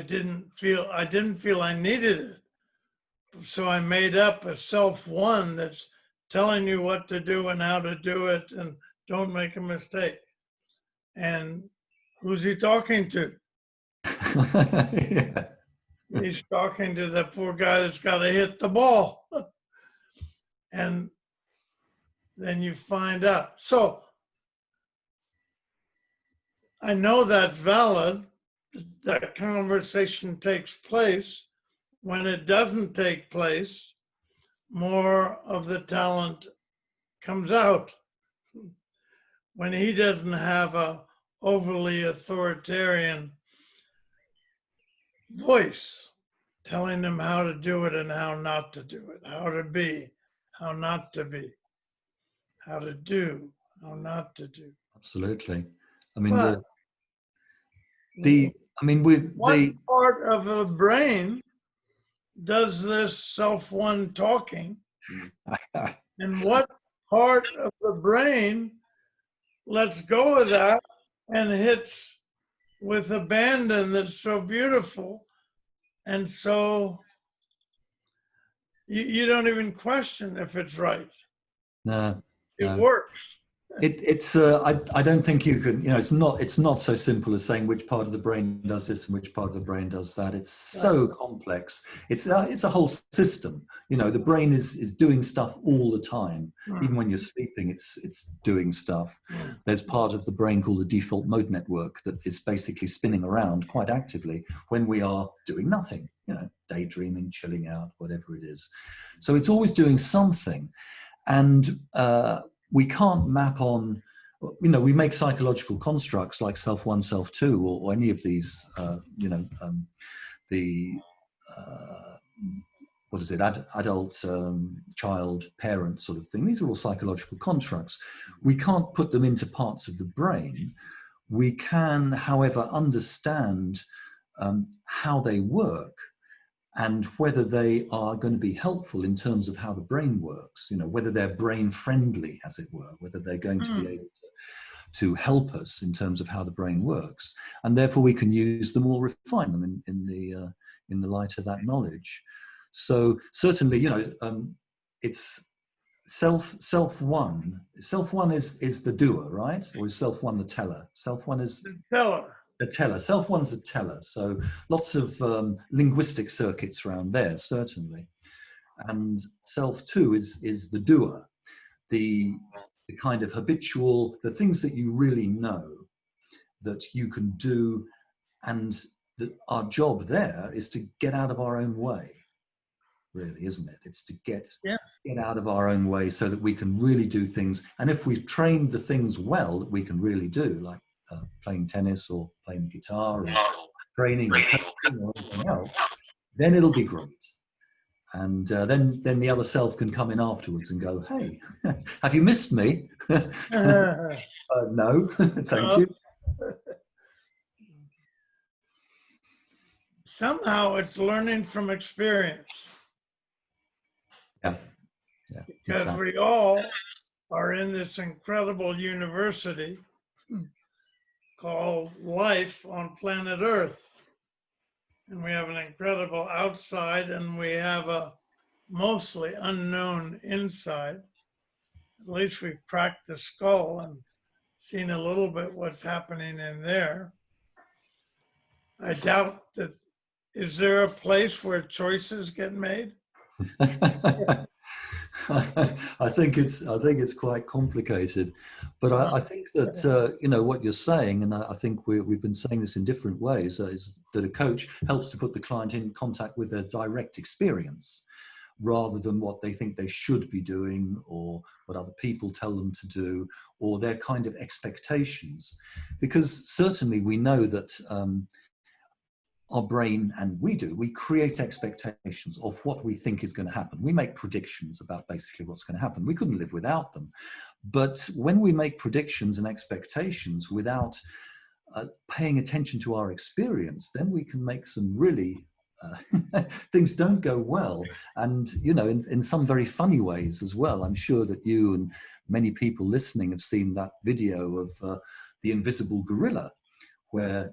didn't feel I needed it. So I made up a self-one that's telling you what to do and how to do it, and don't make a mistake. And who's he talking to? Yeah. He's talking to the poor guy that's got to hit the ball. And then you find out. So I know that's valid. That conversation takes place. When it doesn't take place, more of the talent comes out. When he doesn't have a overly authoritarian voice telling them how to do it and how not to do it, how to be, how not to be, how to do, how not to do. Absolutely. I mean, But with what part of the brain does this self-one talking, and what part of the brain lets go of that and hits with abandon that's so beautiful, and so you don't even question if it's right. no, It works. I don't think you can, it's not so simple as saying which part of the brain does this and which part of the brain does that. It's so complex. It's a whole system. The brain is doing stuff all the time. Even when you're sleeping, it's doing stuff. There's part of the brain called the default mode network that is basically spinning around quite actively when we are doing nothing, daydreaming, chilling out, whatever it is. So it's always doing something. And we can't map on, we make psychological constructs like self-one, self-two, or any of these, adult, child, parent sort of thing. These are all psychological constructs. We can't put them into parts of the brain. We can, however, understand how they work and whether they are going to be helpful in terms of how the brain works, whether they're brain friendly, as it were, whether they're going to be able to help us in terms of how the brain works. And therefore we can use them or refine them in the light of that knowledge. So certainly, it's self-one. Self-one is the doer, right? Or is self-one the teller? Self-one is the teller. The teller. Self-one's the teller. So lots of linguistic circuits around there, certainly. And self-two is the doer, the kind of habitual, the things that you really know that you can do. And our job there is to get out of our own way, really, isn't it? It's to get out of our own way so that we can really do things. And if we've trained the things well that we can really do, like playing tennis or playing guitar or training or coaching or anything else, then it'll be great. And then the other self can come in afterwards and go, hey, have you missed me? No, thank you. Somehow it's learning from experience. Yeah. Because exactly. we all are in this incredible university called life on planet Earth. And we have an incredible outside and we have a mostly unknown inside. At least we've cracked the skull and seen a little bit what's happening in there. I doubt that, is there a place where choices get made? I think it's quite complicated, but I think that what you're saying, and I think we've been saying this in different ways, is that a coach helps to put the client in contact with their direct experience, rather than what they think they should be doing, or what other people tell them to do, or their kind of expectations, because certainly we know that. Our brain, and we create expectations of what we think is going to happen. We make predictions about basically what's going to happen. We couldn't live without them. But when we make predictions and expectations without paying attention to our experience, then we can make some really, things don't go well. And, in some very funny ways as well. I'm sure that you and many people listening have seen that video of the invisible gorilla, where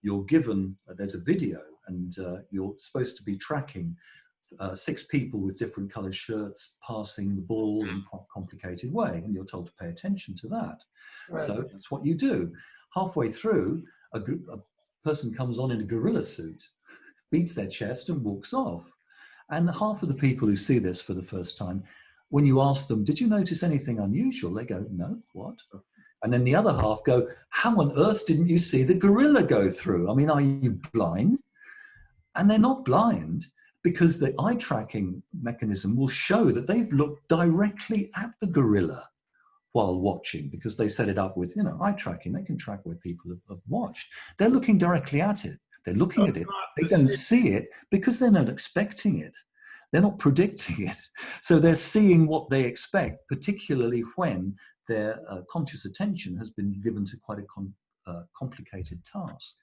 you're given, there's a video, and you're supposed to be tracking 6 people with different colored shirts passing the ball in quite a complicated way, and you're told to pay attention to that. Right. So that's what you do. Halfway through, a person comes on in a gorilla suit, beats their chest and walks off. And half of the people who see this for the first time when you ask them, did you notice anything unusual? They go, no, what? And then the other half go, how on earth didn't you see the gorilla go through? I mean, are you blind? And they're not blind, because the eye tracking mechanism will show that they've looked directly at the gorilla while watching, because they set it up with, you know, eye tracking. They can track where people have watched. They're looking directly at it. They're looking at it. They don't see it because they're not expecting it. They're not predicting it. So they're seeing what they expect, particularly when their conscious attention has been given to quite a complicated task.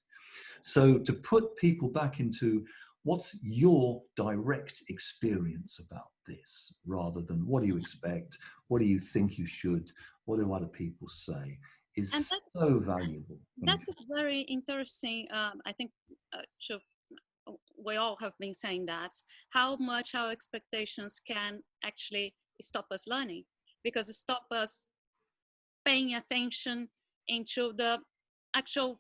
So to put people back into what's your direct experience about this, rather than what do you expect, what do you think you should, what do other people say, is so valuable. That is very interesting. I think we all have been saying that, how much our expectations can actually stop us learning, because it stop us paying attention into the actual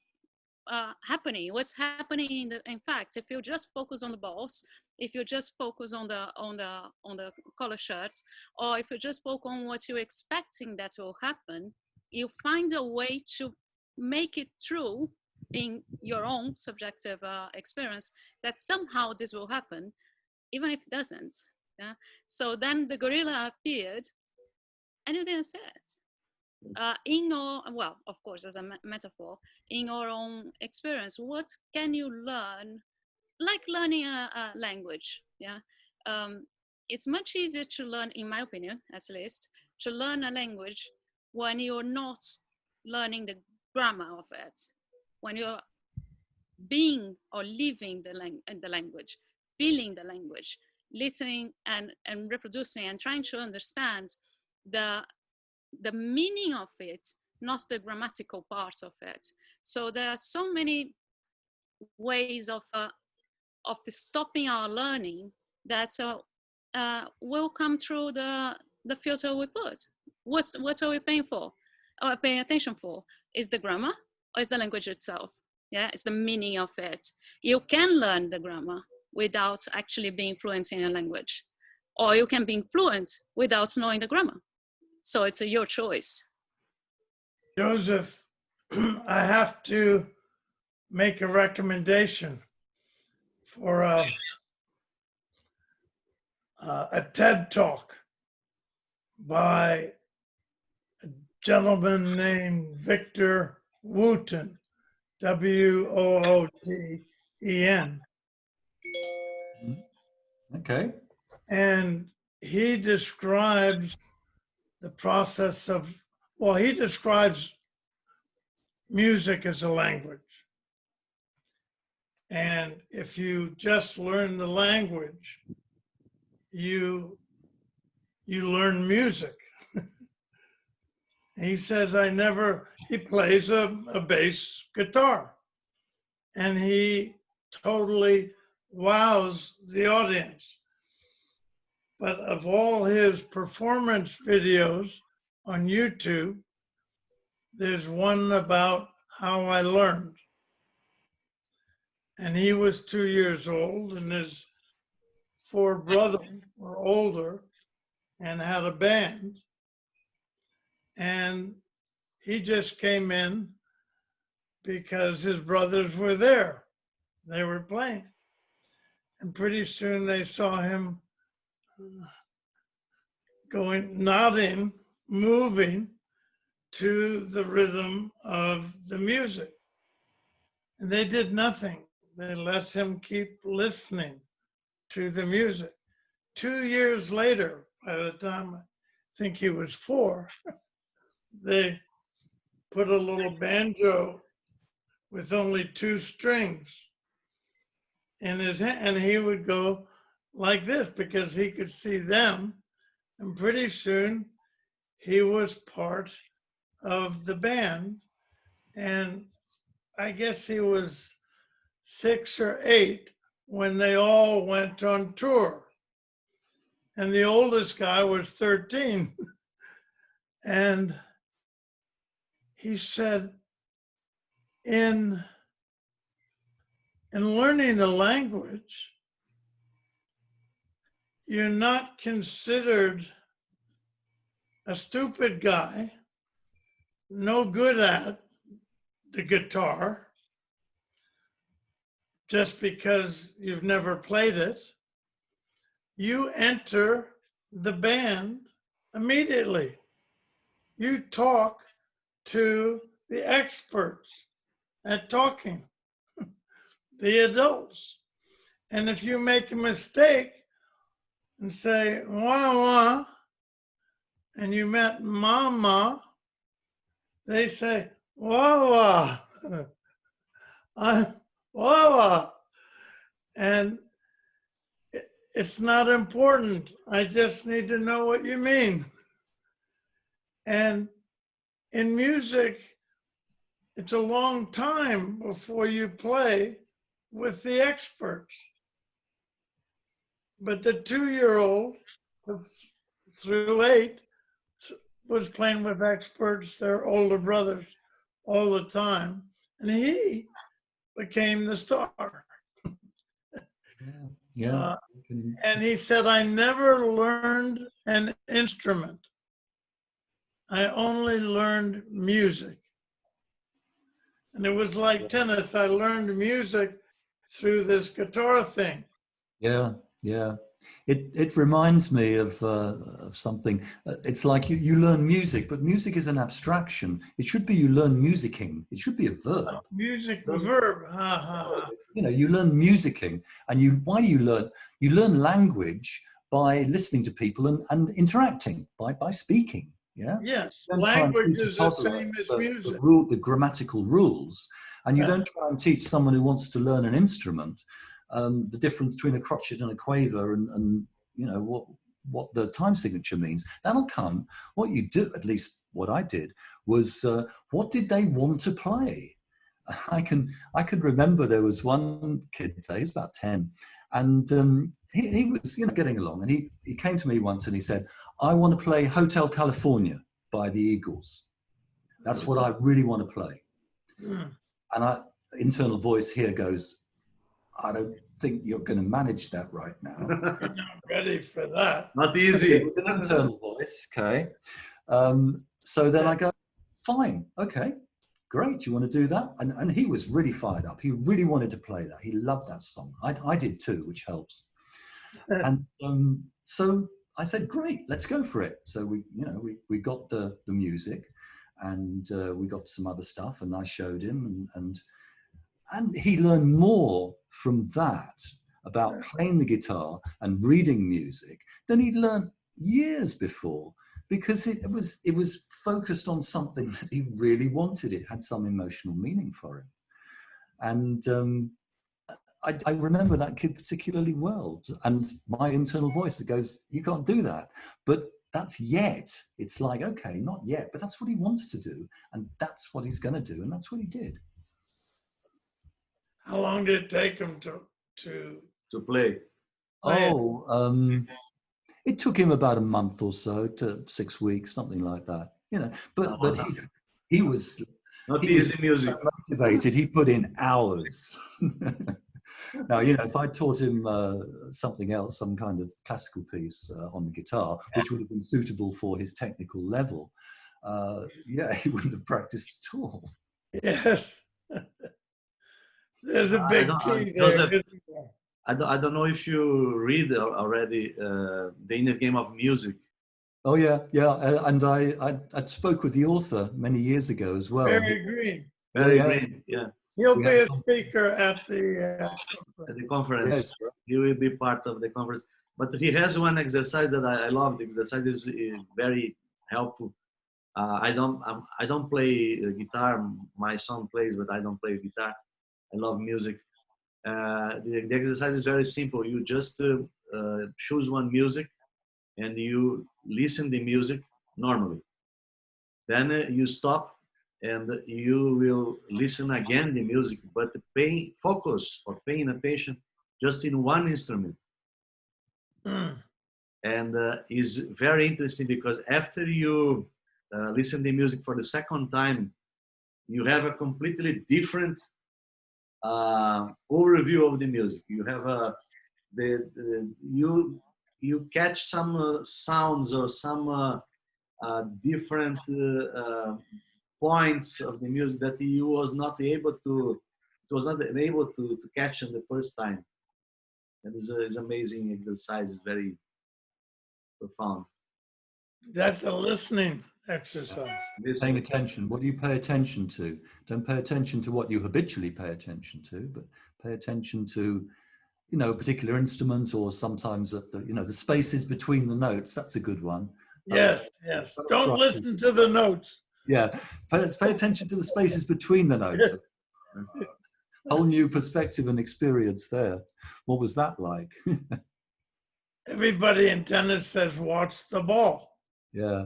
happening, what's happening in fact. If you just focus on the balls, if you just focus on the color shirts, or if you just focus on what you're expecting that will happen, you find a way to make it true in your own subjective experience that somehow this will happen, even if it doesn't. Yeah. So then the gorilla appeared, and you didn't see it. Well, of course, as a metaphor, in your own experience, what can you learn? Like learning a language, yeah. It's much easier to learn, in my opinion, at least, to learn a language when you're not learning the grammar of it, when you're being or living the language, feeling the language, listening and reproducing and trying to understand the meaning of it, not the grammatical part of it. So there are so many ways of stopping our learning that will come through the filter we put. What are we paying for? Or paying attention for? Is the grammar, or is the language itself? Yeah, it's the meaning of it. You can learn the grammar without actually being fluent in a language, or you can be fluent without knowing the grammar. So it's your choice. Joseph, I have to make a recommendation for a TED Talk by a gentleman named Victor Wooten, W-O-O-T-E-N. Okay. And he describes the process of, well, he describes music as a language. And if you just learn the language, you learn music. He says, he plays a bass guitar, and he totally wows the audience. But of all his performance videos on YouTube, there's one about how I learned. And he was 2 years old, and his 4 brothers were older and had a band. And he just came in because his brothers were there. They were playing. And pretty soon they saw him going, nodding, moving to the rhythm of the music. And they did nothing. They let him keep listening to the music. 2 years later, by the time I think he was 4, they put a little banjo with only 2 strings in his hand, and he would go like this because he could see them. And pretty soon he was part of the band. And I guess he was 6 or 8 when they all went on tour. And the oldest guy was 13. And he said, in learning the language, you're not considered a stupid guy, no good at the guitar, just because you've never played it, you enter the band immediately. You talk to the experts at talking, the adults. And if you make a mistake and say, wah, wah, and you met mama, they say, wah, wah, I'm wah, wah. And it's not important. I just need to know what you mean. And in music, it's a long time before you play with the experts. But the 2-year-old through 8 was playing with experts, their older brothers, all the time. And he became the star. Yeah. And he said, I never learned an instrument. I only learned music. And it was like tennis. I learned music through this guitar thing. Yeah, yeah. It reminds me of something. It's like you learn music, but music is an abstraction. It should be you learn musicking. It should be a verb. Music, verb. You know, you learn musicking, and why do you learn? You learn language by listening to people and interacting by speaking. Yeah. Yes, You don't try and language teach a is the toddler same as the music. the grammatical rules, and you don't try and teach someone who wants to learn an instrument the difference between a crotchet and a quaver, and you know what the time signature means. That'll come. What you do, at least what I did, was what did they want to play? I can remember there was one kid, he was about 10, and he was getting along, and he came to me once and he said, I want to play Hotel California by the Eagles. That's what I really want to play. And internal voice here goes, I don't think you're going to manage that right now. You're not ready for that. Not easy. It was an internal voice, okay. So then I go, fine, okay, great, you want to do that? And he was really fired up. He really wanted to play that. He loved that song. I did too, which helps. And so I said, great, let's go for it. So we got the music, and we got some other stuff, and I showed him, and he learned more from that about playing the guitar and reading music than he'd learned years before, because it was focused on something that he really wanted. It had some emotional meaning for him. And I remember that kid particularly well, and my internal voice that goes, you can't do that. But that's yet. It's like, okay, not yet, but that's what he wants to do, and that's what he's going to do, and that's what he did. How long did it take him to play? It took him about a month or so to 6 weeks, something like that. But he was not easy music. So motivated. He put in hours. Now, if I taught him something else, some kind of classical piece on the guitar, which would have been suitable for his technical level, he wouldn't have practiced at all. Yes. There's a big key there. I don't know if you read already The Inner Game of Music. Oh yeah, and I spoke with the author many years ago as well. Barry Green. Barry Green, yeah. He'll be a speaker at the conference. Yes. He will be part of the conference. But he has one exercise that I love. The exercise is very helpful. I don't play guitar. My son plays, but I don't play guitar. I love music. The exercise is very simple. You just choose one music and you listen the music normally. Then you stop and you will listen again the music, but focus or paying attention just in one instrument. And is very interesting, because after you listen the music for the second time, you have a completely different overview of the music. You have you catch some sounds or some different points of the music that he was not able to, to catch in the first time. And it's amazing exercise, it's very profound. That's a listening exercise. Paying attention. What do you pay attention to? Don't pay attention to what you habitually pay attention to, but pay attention to, you know, a particular instrument, or sometimes at the, you know, the spaces between the notes. That's a good one. Yes, yes. Don't listen to the notes. Yeah, pay attention to the spaces between the notes. Whole new perspective and experience there. What was that like? Everybody in tennis says, watch the ball. Yeah.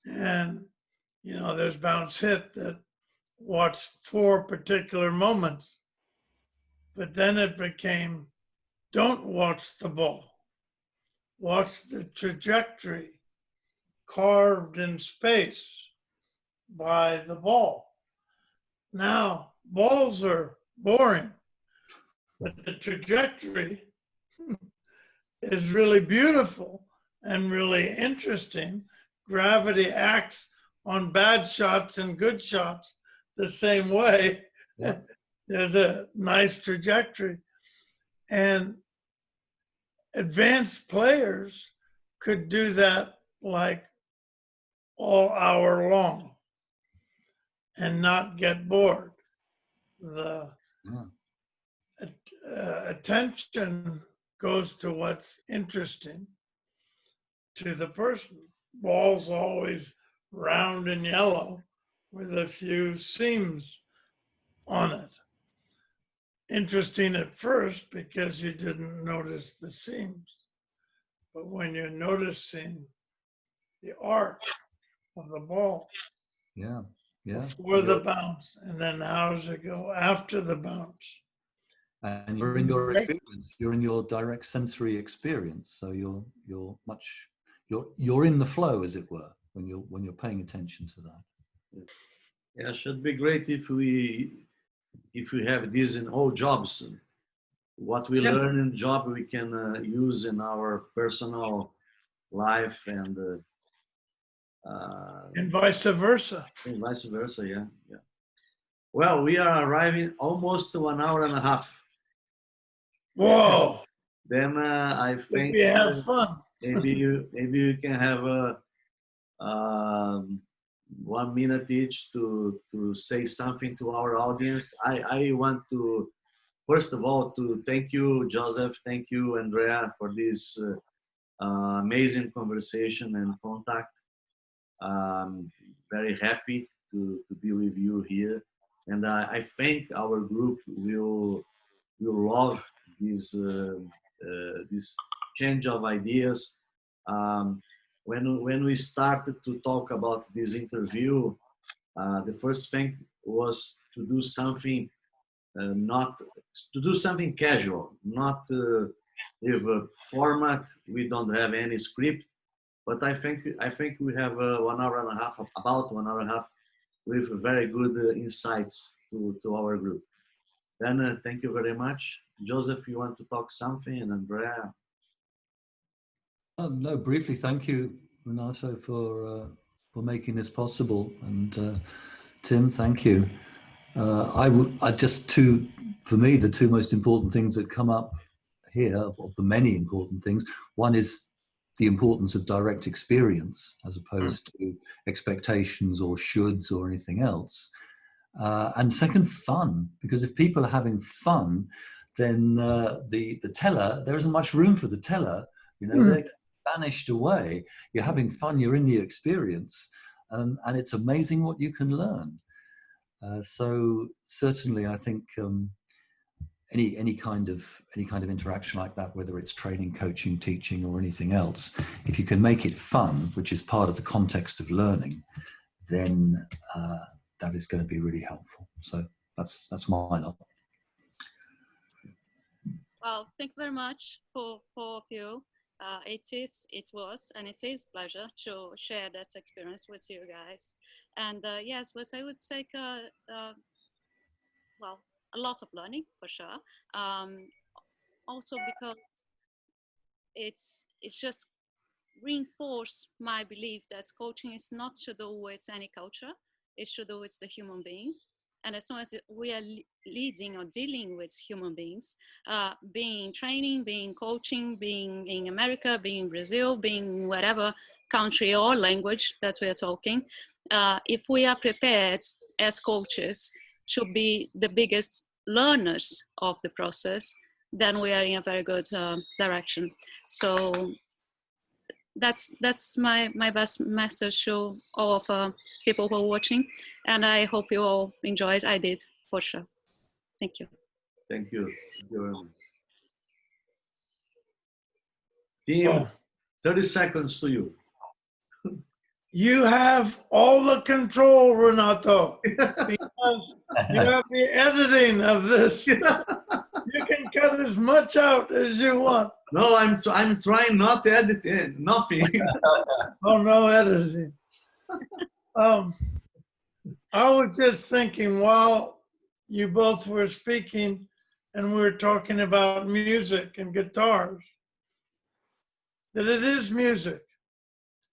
And, you know, there's bounce hit that watch 4 particular moments. But then it became, don't watch the ball. Watch the trajectory carved in space by the ball. Now, balls are boring, but the trajectory is really beautiful and really interesting. Gravity acts on bad shots and good shots the same way. Yeah. There's a nice trajectory. And advanced players could do that like all hour long and not get bored. The attention goes to what's interesting to the person. Ball's always round and yellow with a few seams on it. Interesting at first because you didn't notice the seams. But when you're noticing the arc of the ball, Yeah. before the bounce, and then how does it go after the bounce? And you're in your experience. You're in your direct sensory experience. So you're in the flow, as it were, when you're paying attention to that. Yeah, it should be great if we have this in all jobs. What we learn in job we can use in our personal life, and vice versa. And vice versa, yeah. Well, we are arriving almost 1 hour and a half. Whoa! Then I think we have fun. maybe you can have a 1 minute each to say something to our audience. I want to, first of all, to thank you, Joseph, thank you, Andrea, for this amazing conversation and contact. Very happy to be with you here, and I think our group will love this this change of ideas. When we started to talk about this interview, the first thing was to do something something casual, not with a format. We don't have any script, but I think we have 1 hour and a half, about 1 hour and a half, with very good insights to our group. Then thank you very much. Joseph, you want to talk something? And Andrea? No, briefly, thank you, Renato, for making this possible. And Tim, thank you. For me, the two most important things that come up here, of the many important things, one is the importance of direct experience as opposed to expectations or shoulds or anything else. And second, fun, because if people are having fun, then the teller, there isn't much room for the teller. You know, they're vanished away. You're having fun, you're in the experience, and it's amazing what you can learn. So certainly, I think any kind of interaction like that, whether it's training, coaching, teaching, or anything else, if you can make it fun, which is part of the context of learning, then that is going to be really helpful. So that's my lot. Well, thank you very much for you. It was, and it is a pleasure to share that experience with you guys. And yes, was I would say, well, a lot of learning for sure. Also because it's just reinforce my belief that coaching is not to do with any culture, it's to do with the human beings. And as soon as we are leading or dealing with human beings, being training, being coaching, being in America, being in Brazil, being whatever country or language that we are talking, if we are prepared as coaches to be the biggest learners of the process, then we are in a very good direction. So that's my best message to all of people who are watching, and I hope you all enjoyed. I did, for sure. Thank you. Thank you. Thank you very much. Team, 30 seconds to you. You have all the control, Renato, because you have the editing of this. You can cut as much out as you want. No, I'm trying not to edit nothing. Oh, no editing. I was just thinking while you both were speaking and we were talking about music and guitars, that it is music,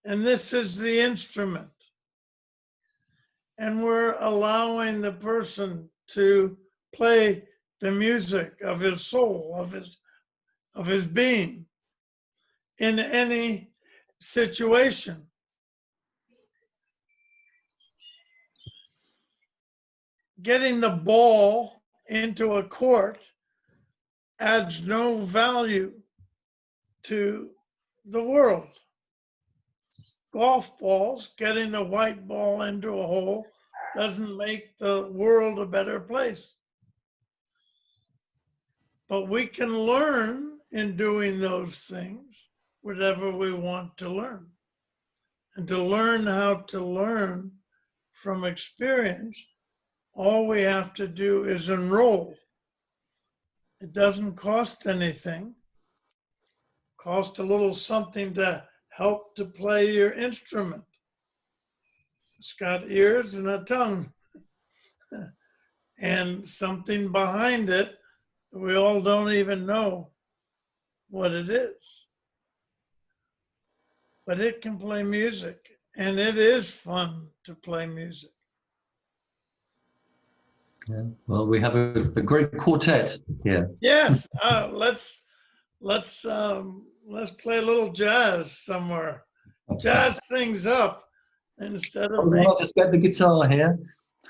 and this is the instrument. And we're allowing the person to play the music of his soul, of his being in any situation. Getting the ball into a court adds no value to the world. Golf balls, getting the white ball into a hole doesn't make the world a better place. But we can learn in doing those things whatever we want to learn. And to learn how to learn from experience, all we have to do is enroll. It doesn't cost anything. It costs a little something to help to play your instrument. It's got ears and a tongue and something behind it. We all don't even know what it is. But it can play music, and it is fun to play music. Yeah. Well, we have a great quartet here. Yes, let's play a little jazz somewhere. Jazz things up instead of I'll just get the guitar here.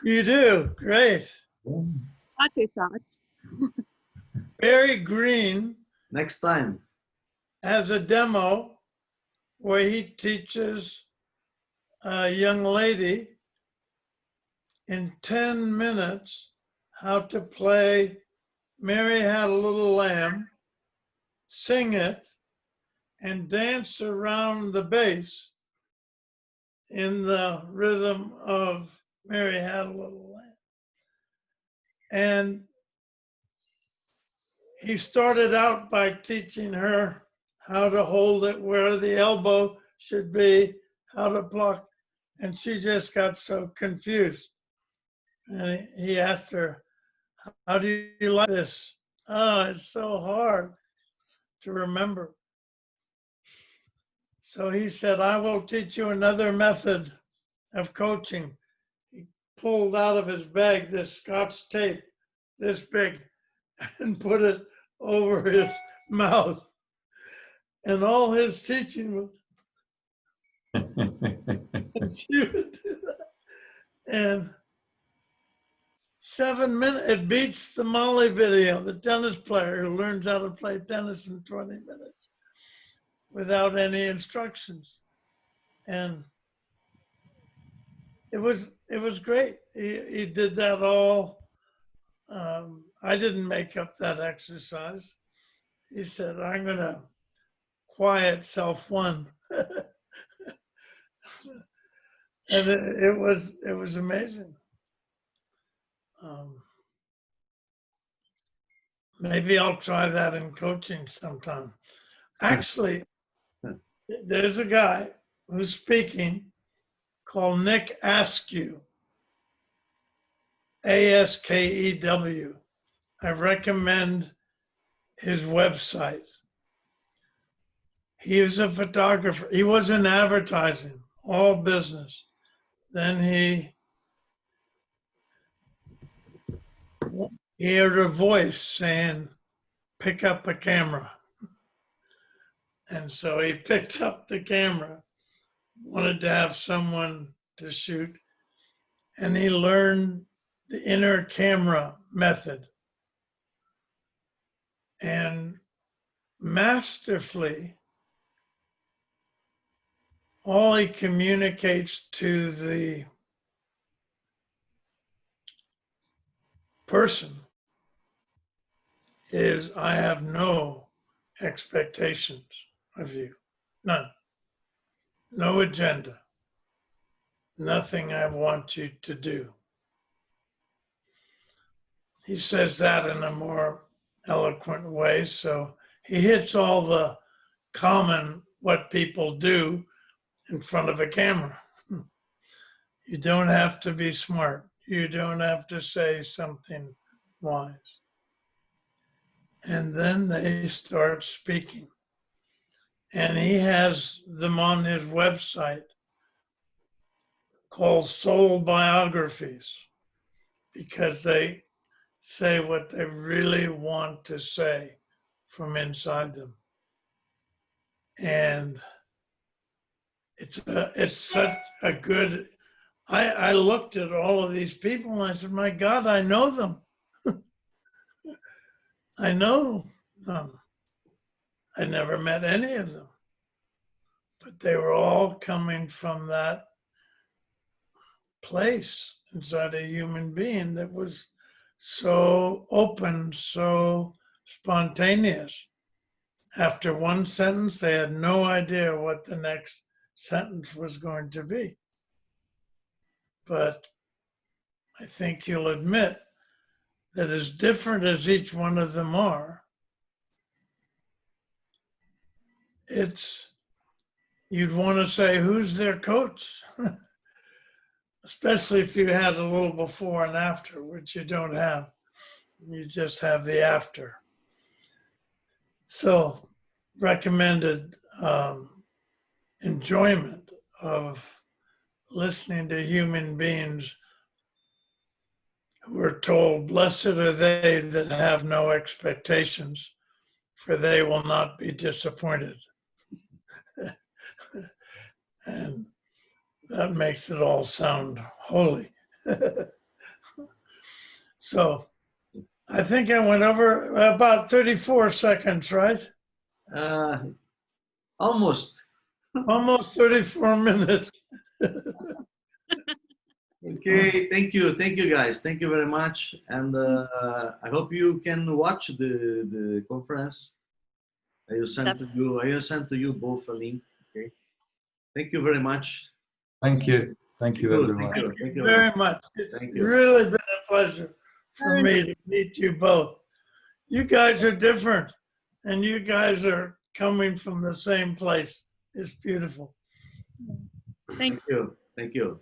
You do, great. Artifacts. Barry Green Next time. has a demo where he teaches a young lady in 10 minutes how to play Mary Had a Little Lamb, sing it, and dance around the bass in the rhythm of Mary Had a Little Lamb. And he started out by teaching her how to hold it where the elbow should be, how to pluck, and she just got so confused. And he asked her, how do you like this? Oh, it's so hard to remember. So he said, I will teach you another method of coaching. He pulled out of his bag this Scotch tape, this big, and put it over his mouth. And all his teaching was, and she would do that. And 7 minutes, it beats the Molly video, the tennis player who learns how to play tennis in 20 minutes without any instructions. And it was great. He did that all. I didn't make up that exercise. He said, I'm going to quiet self-one. And it was amazing. Maybe I'll try that in coaching sometime. Actually, there's a guy who's speaking called Nick Askew, Askew. I recommend his website. He was a photographer. He was in advertising, all business. Then he heard a voice saying, pick up a camera. And so he picked up the camera, wanted to have someone to shoot, and he learned the inner camera method. And masterfully, all he communicates to the person is, I have no expectations of you, none, no agenda, nothing I want you to do. He says that in a more eloquent way, so he hits all the common what people do in front of a camera. You don't have to be smart. You don't have to say something wise. And then they start speaking. And he has them on his website called Soul Biographies, because they say what they really want to say from inside them. And it's such a good, I looked at all of these people and I said, my God, I know them. I know them. I never met any of them, but they were all coming from that place inside a human being that was so open, so spontaneous. After one sentence, they had no idea what the next sentence was going to be. But I think you'll admit that as different as each one of them are, you'd want to say, who's their coach? Especially if you had a little before and after, which you don't have. You just have the after. So recommended enjoyment of listening to human beings who are told, blessed are they that have no expectations, for they will not be disappointed. And that makes it all sound holy. So I think I went over about 34 seconds, right? Almost. Almost 34 minutes. Okay, thank you guys, thank you very much, and I hope you can watch the conference. I will send to you both a link. Okay, thank you very much. Thank you everyone. Thank you very much. It's Thank you. really been a pleasure for me to meet you both. You guys are different, and you guys are coming from the same place. It's beautiful. Thank you. Thank you.